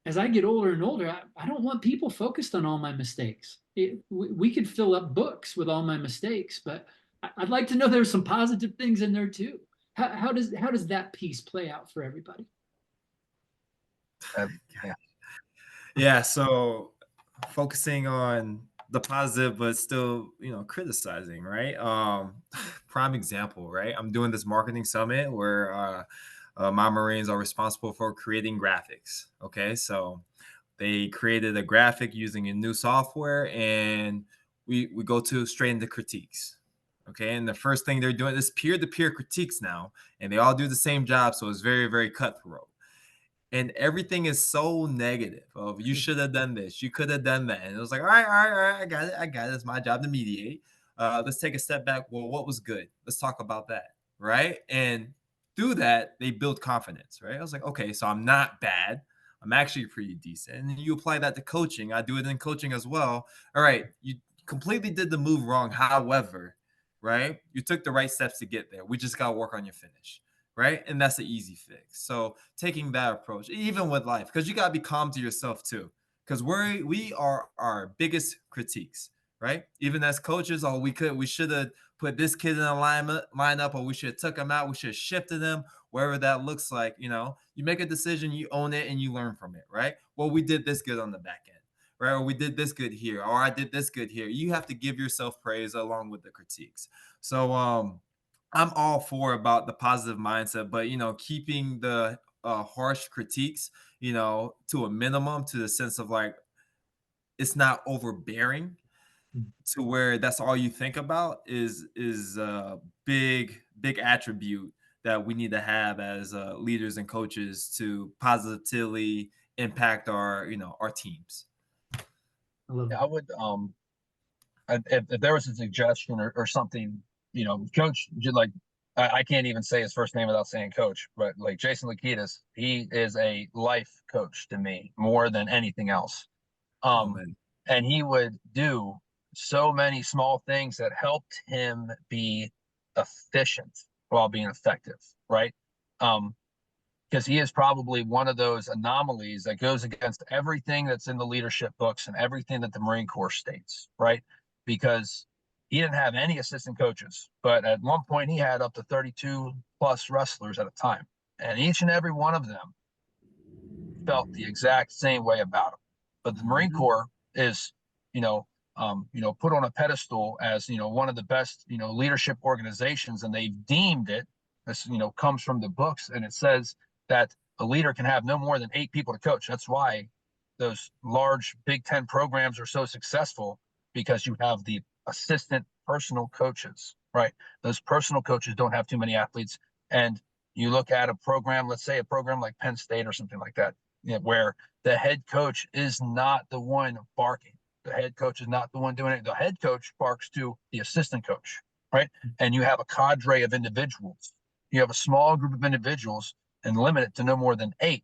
as I get older and older, I don't want people focused on all my mistakes. We could fill up books with all my mistakes, but I'd like to know there's some positive things in there too. How does that piece play out for everybody? Yeah. So focusing on the positive, but still, criticizing, right? Prime example, right? I'm doing this marketing summit where my Marines are responsible for creating graphics. Okay. So they created a graphic using a new software, and we go straight into critiques. Okay. And the first thing they're doing is peer-to-peer critiques now, and they all do the same job. So it's very, very cutthroat. And everything is so negative of you should have done this, you could have done that. And it was like, all right, I got it. It's my job to mediate. Let's take a step back. Well, what was good? Let's talk about that. Right. And through that, they build confidence. Right. I was like, okay, so I'm not bad. I'm actually pretty decent. And you apply that to coaching. I do it in coaching as well. All right. You completely did the move wrong. However, right, you took the right steps to get there. We just got to work on your finish. Right. And that's the easy fix. So taking that approach, even with life, because you got to be calm to yourself too, because we are our biggest critiques. Right. Even as coaches, we should have put this kid in a lineup, or we should have took him out. We should have shifted him, wherever that looks like. You make a decision, you own it, and you learn from it. Right. Well, we did this good on the back end. Right. Or we did this good here, or I did this good here. You have to give yourself praise along with the critiques. So, I'm all for about the positive mindset, but keeping the harsh critiques, to a minimum, to the sense of like it's not overbearing to where that's all you think about is a big attribute that we need to have as leaders and coaches to positively impact our teams. I would if there was a suggestion or something, coach, like I can't even say his first name without saying coach, but like Jason Lakitas, he is a life coach to me more than anything else. And he would do so many small things that helped him be efficient while being effective, right? Because he is probably one of those anomalies that goes against everything that's in the leadership books and everything that the Marine Corps states, right? Because he didn't have any assistant coaches, but at one point he had up to 32 plus wrestlers at a time. And each and every one of them felt the exact same way about him. But the Marine Corps is, put on a pedestal as, one of the best, leadership organizations. And they've deemed it, this, comes from the books, and it says that a leader can have no more than 8 people to coach. That's why those large Big Ten programs are so successful, because you have the assistant personal coaches, right? Those personal coaches don't have too many athletes. And you look at a program, let's say a program like Penn State or something like that, where the head coach is not the one barking. The head coach is not the one doing it. The head coach barks to the assistant coach, right? And you have a cadre of individuals. You have a small group of individuals and limit it to no more than 8.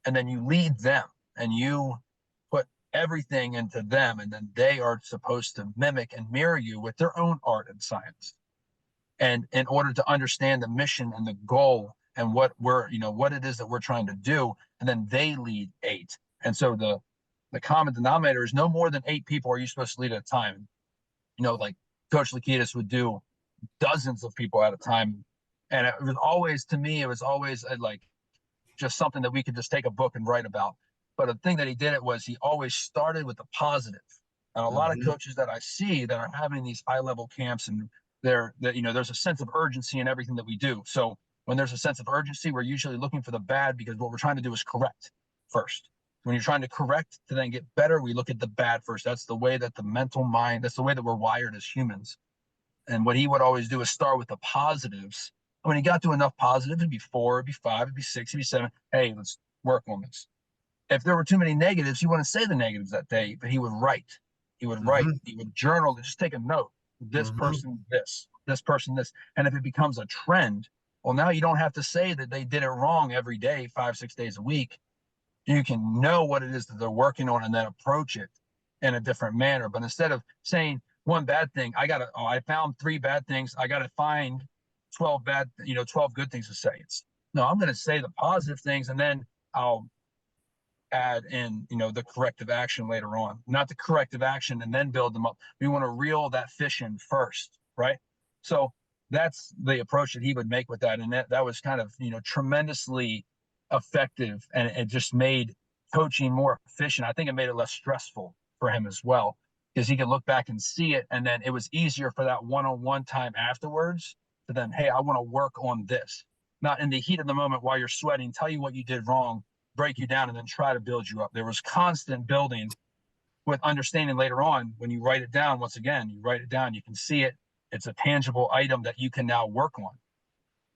And then you lead them and you put everything into them. And then they are supposed to mimic and mirror you with their own art and science. And in order to understand the mission and the goal and what what it is that we're trying to do, and then they lead 8. And so the common denominator is no more than 8 people are you supposed to lead at a time. Like Coach Lakitas would do dozens of people at a time. And it was always, to me, it was always like just something that we could just take a book and write about. But the thing that he did was he always started with the positive. And a lot of coaches that I see that are having these high level camps, and there's a sense of urgency in everything that we do. So when there's a sense of urgency, we're usually looking for the bad, because what we're trying to do is correct first. When you're trying to correct to then get better, we look at the bad first. That's the way that the mental mind, that's the way that we're wired as humans. And what he would always do is start with the positives. When he got to enough positives, it'd be 4, it'd be 5, it'd be 6, it'd be 7. Hey, let's work on this. If there were too many negatives, he wouldn't say the negatives that day, but he would write. He would write. He would journal, just take a note. This person, this person, this. And if it becomes a trend, well, now you don't have to say that they did it wrong every day, 5, 6 days a week. You can know what it is that they're working on and then approach it in a different manner. But instead of saying one bad thing, I found 3 bad things, I got to find 12 good things to say. No, I'm going to say the positive things, and then I'll add in, the corrective action later on, not the corrective action and then build them up. We want to reel that fish in first, right? So that's the approach that he would make with that. And that was kind of, tremendously effective, and it just made coaching more efficient. I think it made it less stressful for him as well, because he could look back and see it, and then it was easier for that one-on-one time afterwards to then, hey, I want to work on this, not in the heat of the moment while you're sweating, tell you what you did wrong, break you down, and then try to build you up. There was constant building with understanding later on. When you write it down, once again, you write it down, you can see it. It's a tangible item that you can now work on.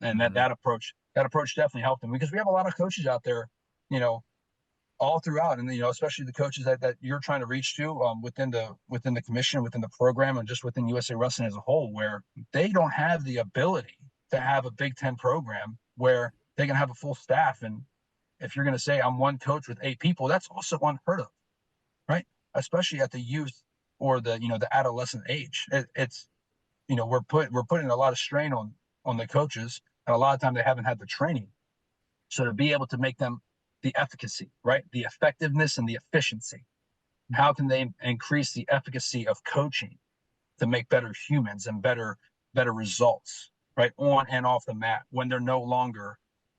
And that approach definitely helped him, because we have a lot of coaches out there, all throughout, and especially the coaches that you're trying to reach to within the commission, within the program, and just within USA Wrestling as a whole, where they don't have the ability to have a Big Ten program where they can have a full staff. And if you're going to say I'm one coach with 8 people, that's also unheard of, right? Especially at the youth or the adolescent age. It's we're putting a lot of strain on the coaches. And a lot of time they haven't had the training. So to be able to make them the efficacy, right? The effectiveness and the efficiency. How can they increase the efficacy of coaching to make better humans and better results, right? On and off the mat when they're no longer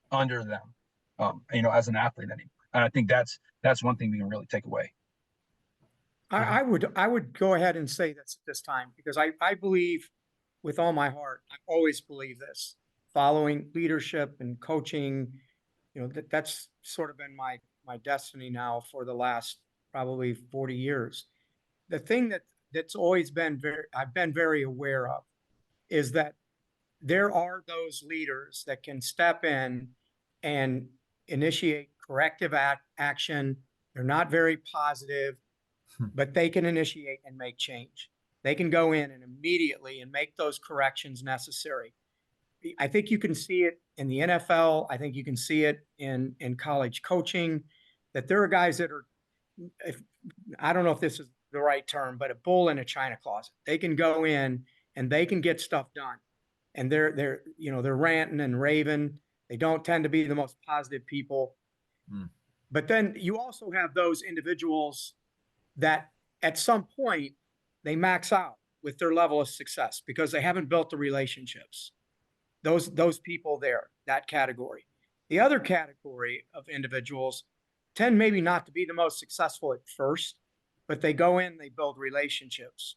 under them, as an athlete anymore. And I think that's one thing we can really take away. I would go ahead and say this at this time, because I believe with all my heart, I always believe this. Following leadership and coaching, that's sort of been my destiny now for the last probably 40 years. The thing that's always been I've been very aware of is that there are those leaders that can step in and initiate corrective action. They're not very positive, but they can initiate and make change. They can go in and immediately and make those corrections necessary. I think you can see it in the NFL. I think you can see it in college coaching, that there are guys that are, I don't know if this is the right term, but a bull in a china closet. They can go in and they can get stuff done. And they're ranting and raving. They don't tend to be the most positive people. But then you also have those individuals that at some point they max out with their level of success because they haven't built the relationships. Those people there, that category. The other category of individuals tend maybe not to be the most successful at first, but they go in, they build relationships,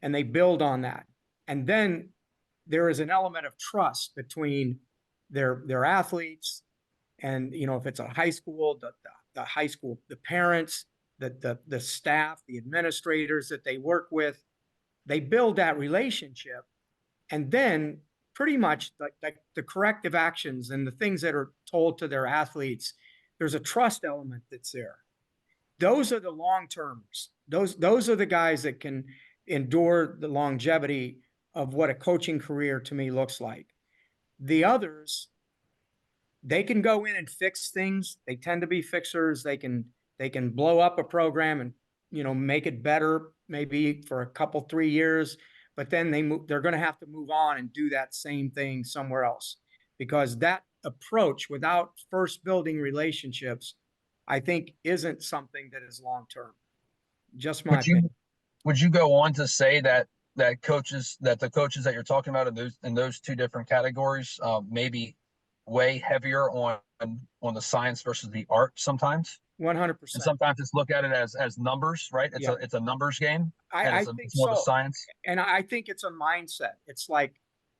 and they build on that. And then there is an element of trust between their athletes and, if it's a high school, the high school, the parents, the staff, the administrators that they work with, they build that relationship. And then pretty much the corrective actions and the things that are told to their athletes, there's a trust element that's there. Those are the long-termers. Those are the guys that can endure the longevity of what a coaching career to me looks like. The others, they can go in and fix things. They tend to be fixers. They can blow up a program and, make it better maybe for a couple, 3 years, but then they're going to have to move on and do that same thing somewhere else, because that approach without first building relationships, I think, isn't something that is long-term. Just my opinion. Would you go on to say that the coaches that you're talking about in those two different categories, maybe way heavier on the science versus the art sometimes? 100%. And sometimes just look at it as numbers, right? It's a numbers game. I think it's more so. of a science. And I think it's a mindset. It's like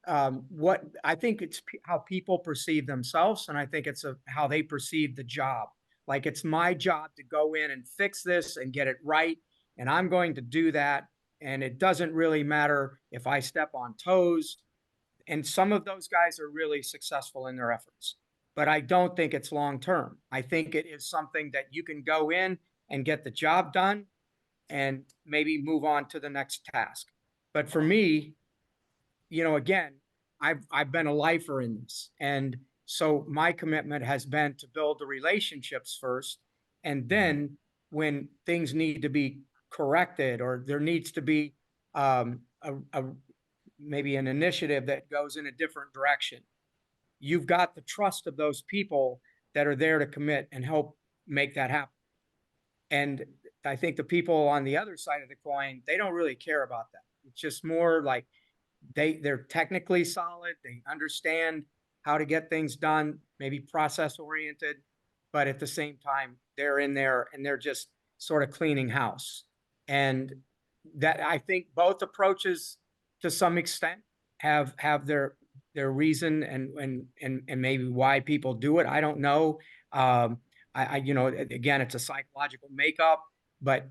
I think it's how people perceive themselves, and I think it's how they perceive the job. Like, it's my job to go in and fix this and get it right, and I'm going to do that. And it doesn't really matter if I step on toes. And some of those guys are really successful in their efforts, but I don't think it's long-term. I think it is something that you can go in and get the job done and maybe move on to the next task. But for me, again, I've been a lifer in this. And so my commitment has been to build the relationships first. And then when things need to be corrected, or there needs to be maybe an initiative that goes in a different direction, you've got the trust of those people that are there to commit and help make that happen. And I think the people on the other side of the coin, they don't really care about that. It's just more like they're technically solid. They understand how to get things done, maybe process oriented, but at the same time, they're in there and they're just sort of cleaning house. And that, I think, both approaches to some extent have their reason and maybe why people do it. I don't know. Again, it's a psychological makeup, but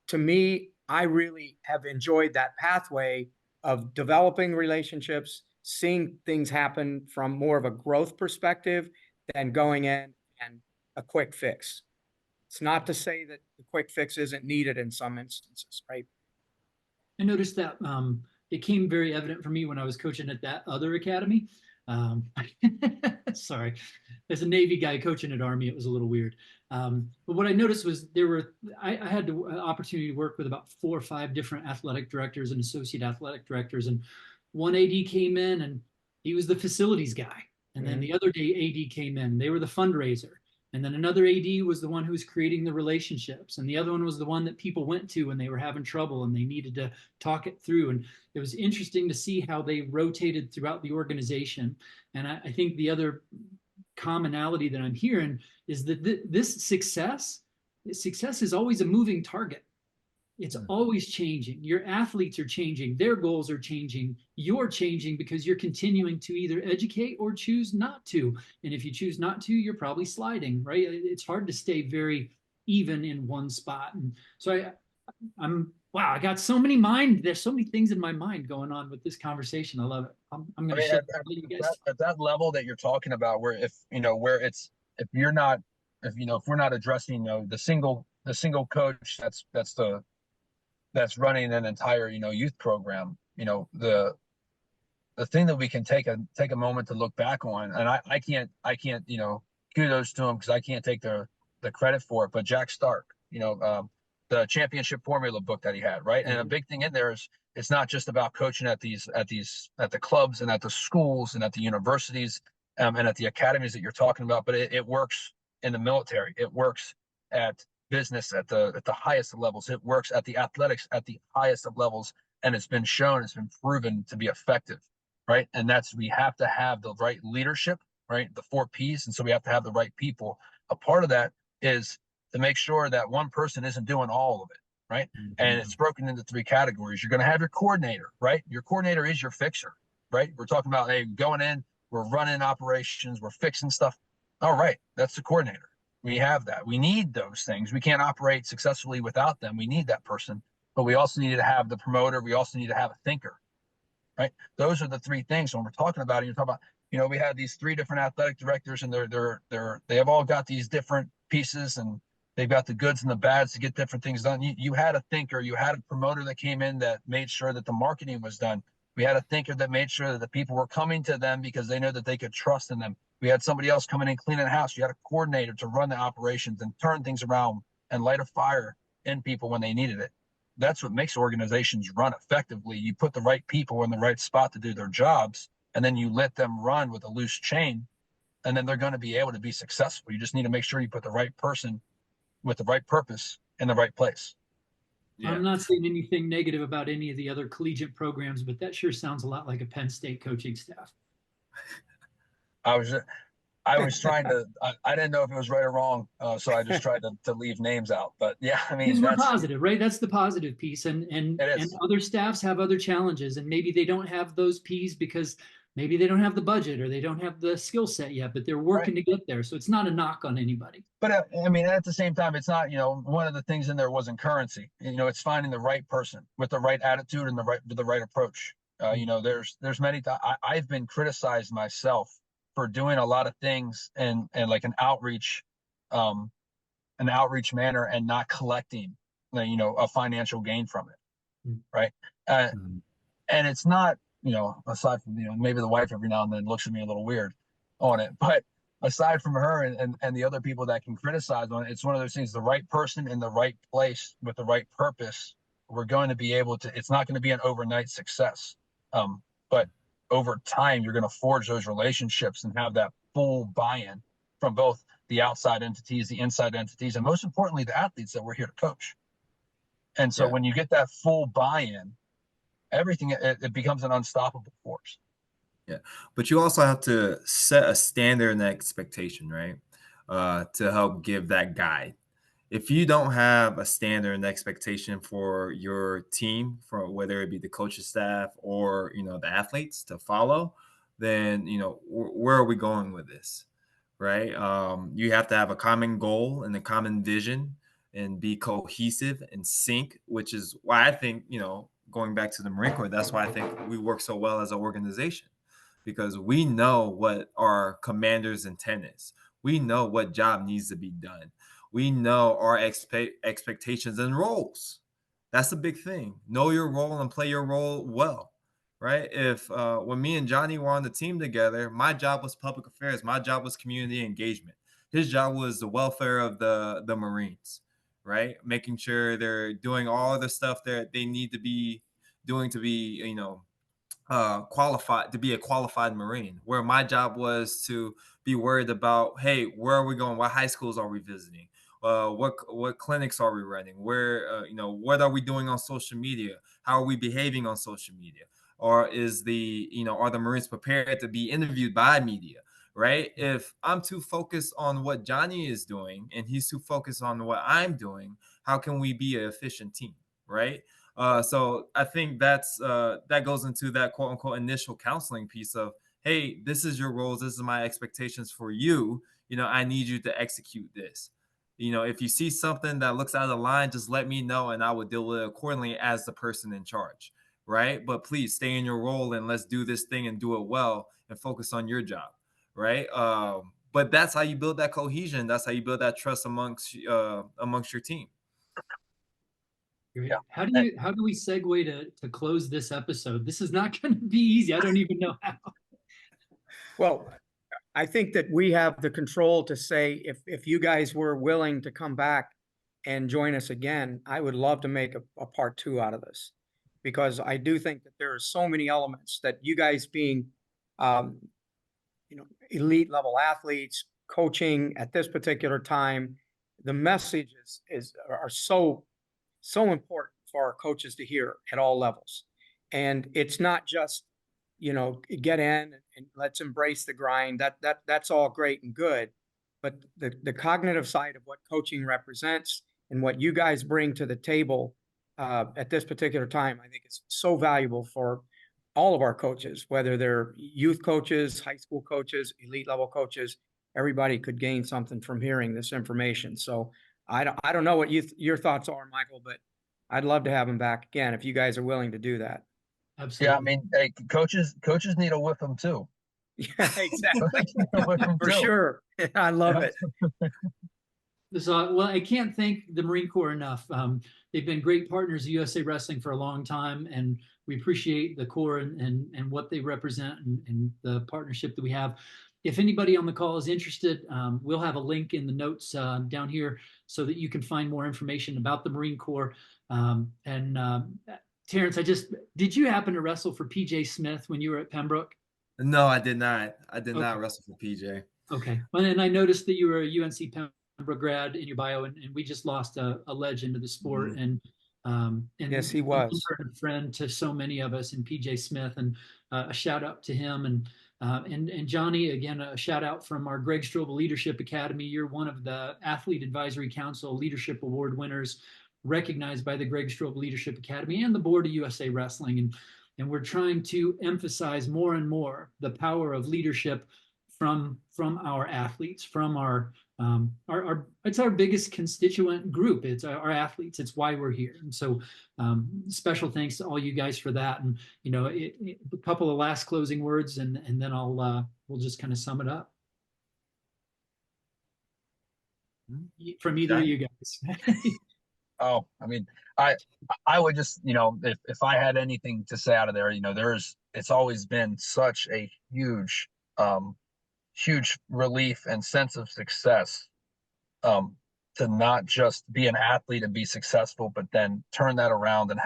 to me, I really have enjoyed that pathway of developing relationships, seeing things happen from more of a growth perspective than going in and a quick fix. It's not to say that the quick fix isn't needed in some instances, right? I noticed that it came very evident for me when I was coaching at that other academy. Sorry, as a Navy guy coaching at Army, it was a little weird. But what I noticed was I had the opportunity to work with about 4 or 5 different athletic directors and associate athletic directors. And one AD came in and he was the facilities guy. And then the other day AD came in, they were the fundraiser. And then another AD was the one who was creating the relationships. And the other one was the one that people went to when they were having trouble and they needed to talk it through. And it was interesting to see how they rotated throughout the organization. And I think the other commonality that I'm hearing is that this success is always a moving target. It's always changing. Your athletes are changing. Their goals are changing. You're changing because you're continuing to either educate or choose not to. And if you choose not to, you're probably sliding, right? It's hard to stay very even in one spot. And so I got so many there's so many things in my mind going on with this conversation. I love it. I'm going to at that level that you're talking about, where if we're not addressing, the single coach that's running an entire, youth program, the thing that we can take a moment to look back on, and I can't, kudos to him because I can't take the credit for it, but Jack Stark, the championship formula book that he had, right? And a big thing in there is it's not just about coaching at the clubs and at the schools and at the universities and at the academies that you're talking about, but it works in the military. It works at business at the highest of levels. It works at the athletics at the highest of levels, and it's been proven to be effective, right? And we have to have the right leadership, right? The 4 Ps. And so we have to have the right people. A part of that is to make sure that one person isn't doing all of it, right? Mm-hmm. And it's broken into 3 categories. You're going to have your coordinator, right? Your coordinator is your fixer, right? We're talking about, hey, going in, we're running operations, we're fixing stuff. All right, that's the coordinator. We have that. We need those things. We can't operate successfully without them. We need that person, but we also need to have the promoter. We also need to have a thinker, right? Those are the 3 things. When we're talking about it, you're talking about, we have these 3 different athletic directors, and they have all got these different pieces, and they've got the goods and the bads to get different things done. You had a thinker, you had a promoter that came in that made sure that the marketing was done. We had a thinker that made sure that the people were coming to them because they know that they could trust in them. We had somebody else coming in cleaning the house. You had a coordinator to run the operations and turn things around and light a fire in people when they needed it. That's what makes organizations run effectively. You put the right people in the right spot to do their jobs, and then you let them run with a loose chain, and then they're going to be able to be successful. You just need to make sure you put the right person with the right purpose in the right place. Yeah. I'm not saying anything negative about any of the other collegiate programs, but that sure sounds a lot like a Penn State coaching staff. I was trying to, I didn't know if it was right or wrong. So I just tried to leave names out, but yeah, I mean, Because we're that's positive, right? That's the positive piece. And other staffs have other challenges, and maybe they don't have those P's because maybe they don't have the budget or they don't have the skill set yet, but they're working to get there. So it's not a knock on anybody. But I mean, at the same time, it's not, one of the things in there wasn't currency. It's finding the right person with the right attitude and the right approach. There's many. I've been criticized myself for doing a lot of things and like an outreach manner and not collecting, a financial gain from it, right? And it's not, aside from maybe the wife every now and then looks at me a little weird on it, but aside from her and the other people that can criticize on it, it's one of those things, the right person in the right place with the right purpose, we're going to be able to, it's not going to be an overnight success. But over time, you're going to forge those relationships and have that full buy-in from both the outside entities, the inside entities, and most importantly, the athletes that we're here to coach. And so when you get that full buy-in, everything, it becomes an unstoppable force. Yeah, but you also have to set a standard and expectation, right? To help give that guide. If you don't have a standard and expectation for your team, for whether it be the coaching staff or the athletes to follow, then where are we going with this, right? You have to have a common goal and a common vision and be cohesive and sync, which is why I think going back to the Marine Corps, that's why I think we work so well as an organization, because we know what our commander's intent is. We know what job needs to be done. We know our expectations and roles. That's a big thing. Know your role and play your role well, right? If when me and Johnny were on the team together, my job was public affairs. My job was community engagement. His job was the welfare of the Marines, right? Making sure they're doing all the stuff that they need to be doing to be, qualified to be a qualified Marine, where my job was to be worried about, hey, where are we going? What high schools are we visiting? What clinics are we running? Where, what are we doing on social media? How are we behaving on social media? Or is are the Marines prepared to be interviewed by media, right? If I'm too focused on what Johnny is doing and he's too focused on what I'm doing, how can we be an efficient team, right? So I think that goes into that quote unquote initial counseling piece of, hey, this is your roles. This is my expectations for you. I need you to execute this. If you see something that looks out of line, just let me know and I will deal with it accordingly as the person in charge, right? But please stay in your role and let's do this thing and do it well and focus on your job, right? But that's how you build that cohesion. That's how you build that trust amongst your team. Yeah. How do we segue to close this episode? This is not going to be easy. I don't even know how. Well, I think that we have the control to say, if you guys were willing to come back and join us again, I would love to make a part 2 out of this, because I do think that there are so many elements that you guys being, elite level athletes, coaching at this particular time, the messages are so important for our coaches to hear at all levels. And it's not just, get in and let's embrace the grind. That's all great and good. But the cognitive side of what coaching represents and what you guys bring to the table at this particular time, I think is so valuable for all of our coaches, whether they're youth coaches, high school coaches, elite level coaches. Everybody could gain something from hearing this information. So I don't know what your thoughts are, Michael, but I'd love to have him back again if you guys are willing to do that. Absolutely. Yeah, I mean, hey, coaches need to whip them too. Yeah, exactly. For sure. I love it. Well, I can't thank the Marine Corps enough. They've been great partners of USA Wrestling for a long time, and we appreciate the Corps and what they represent and the partnership that we have. If anybody on the call is interested, we'll have a link in the notes down here so that you can find more information about the Marine Corps. Terrence, did you happen to wrestle for PJ Smith when you were at Pembroke? No, I did not. I did not Okay. wrestle for PJ. Okay. Well, and I noticed that you were a UNC Pembroke grad in your bio, and we just lost a legend of the sport, and Yes, he a was. mentor and friend to so many of us, in PJ Smith, and a shout out to him, and Johnny, again, a shout out from our Greg Strobel Leadership Academy. You're one of the Athlete Advisory Council Leadership Award winners, recognized by the Greg Strobel Leadership Academy and the board of USA Wrestling, and we're trying to emphasize more and more the power of leadership from our athletes, from our it's our biggest constituent group. It's our athletes. It's why we're here. And so special thanks to all you guys for that. And a couple of last closing words, and then we'll just kind of sum it up from either of you guys. Oh, I mean, I would just, if I had anything to say out of there, it's always been such a huge relief and sense of success, to not just be an athlete and be successful, but then turn that around and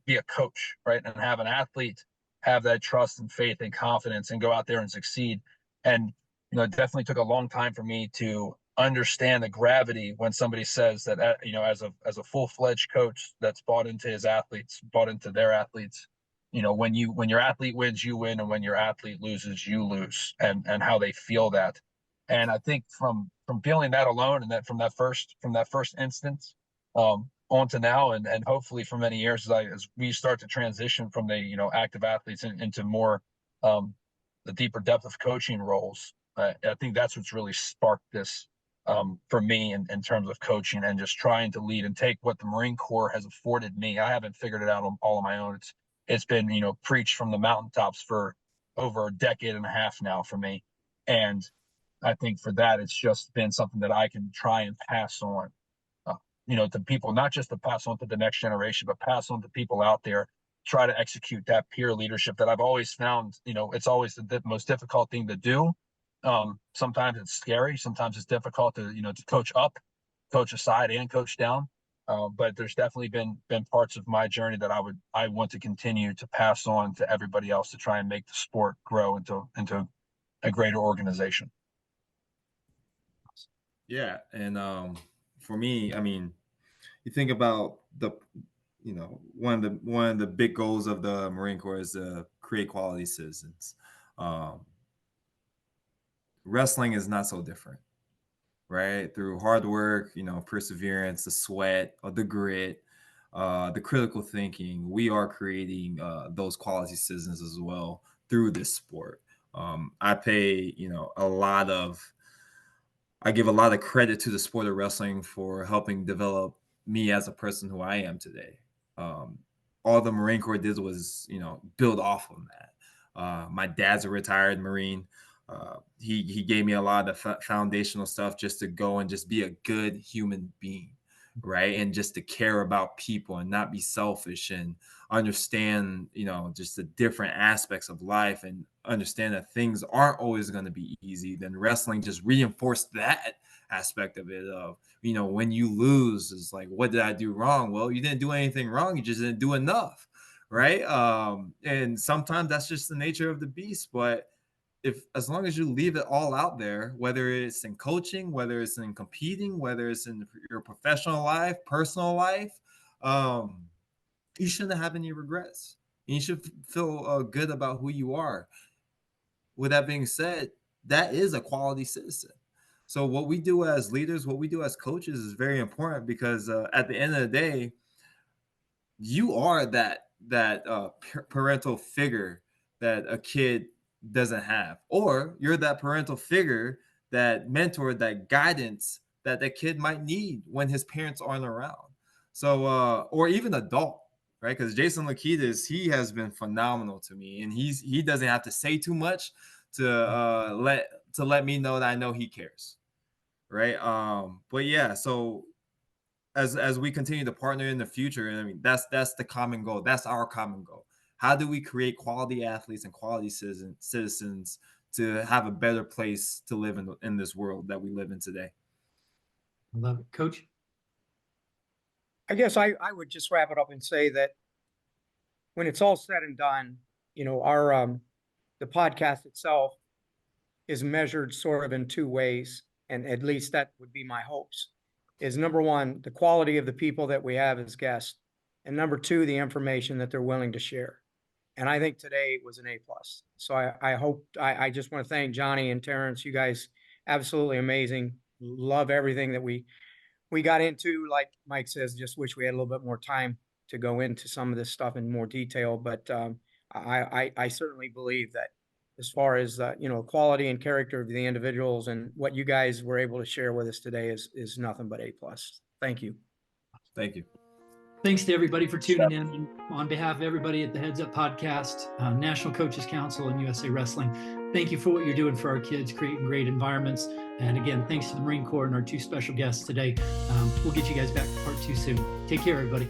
be a coach, right? And have an athlete have that trust and faith and confidence and go out there and succeed. And, it definitely took a long time for me to understand the gravity when somebody says that, as a full-fledged coach that's bought into his athletes, bought into their athletes, when your athlete wins, you win, and when your athlete loses, you lose, and how they feel that. And I think from feeling that alone, and that from that first instance, on to now, and hopefully for many years, as we start to transition from the active athletes into more the deeper depth of coaching roles, I think that's what's really sparked this for me in terms of coaching and just trying to lead and take what the Marine Corps has afforded me. I haven't figured it out all on my own. It's been preached from the mountaintops for over a decade and a half now for me, and I think for that it's just been something that I can try and pass on, to people, not just to pass on to the next generation, but pass on to people out there. Try to execute that peer leadership that I've always found, it's always the most difficult thing to do. Sometimes it's scary. Sometimes it's difficult to coach up, coach aside, and coach down. But there's definitely been parts of my journey that I want to continue to pass on to everybody else to try and make the sport grow into a greater organization. Yeah, and for me, I mean, you think about one of the big goals of the Marine Corps is to create quality citizens. Wrestling is not so different, right? Through hard work, perseverance, the sweat, the grit, the critical thinking, we are creating those quality citizens as well through this sport. I give a lot of credit to the sport of wrestling for helping develop me as a person who I am today. All the Marine Corps did was, build off of that. My dad's a retired Marine. He gave me a lot of foundational stuff just to go and just be a good human being, right? And just to care about people and not be selfish and understand, just the different aspects of life and understand that things aren't always going to be easy. Then wrestling just reinforced that aspect of it of, when you lose, it's like, what did I do wrong? Well, you didn't do anything wrong. You just didn't do enough, right? And sometimes that's just the nature of the beast. But as long as you leave it all out there, whether it's in coaching, whether it's in competing, whether it's in your professional life, personal life, you shouldn't have any regrets. You should feel good about who you are. With that being said, that is a quality citizen. So what we do as leaders, what we do as coaches is very important because at the end of the day, you are that parental figure that a kid doesn't have, or you're that parental figure, that mentor, that guidance that the kid might need when his parents aren't around. So or even adult, right? Because Jason Lakitas, he has been phenomenal to me, and he doesn't have to say too much to let me know that I know he cares, right? But yeah, so as we continue to partner in the future, I mean, that's the common goal. That's our common goal. How do we create quality athletes and quality citizens to have a better place to live in this world that we live in today? I love it. Coach? I guess I would just wrap it up and say that when it's all said and done, our the podcast itself is measured sort of in two ways, and at least that would be my hopes. Is number one, the quality of the people that we have as guests, and number two, the information that they're willing to share. And I think today was an A plus. So I just want to thank Johnny and Terrence. You guys absolutely amazing. Love everything that we got into. Like Mike says, just wish we had a little bit more time to go into some of this stuff in more detail. But I certainly believe that as far as quality and character of the individuals and what you guys were able to share with us today is nothing but A plus. Thank you. Thank you. Thanks to everybody for tuning in. And on behalf of everybody at the Heads Up Podcast, National Coaches Council, and USA Wrestling, thank you for what you're doing for our kids, creating great environments. And again, thanks to the Marine Corps and our two special guests today. We'll get you guys back to part 2 soon. Take care, everybody.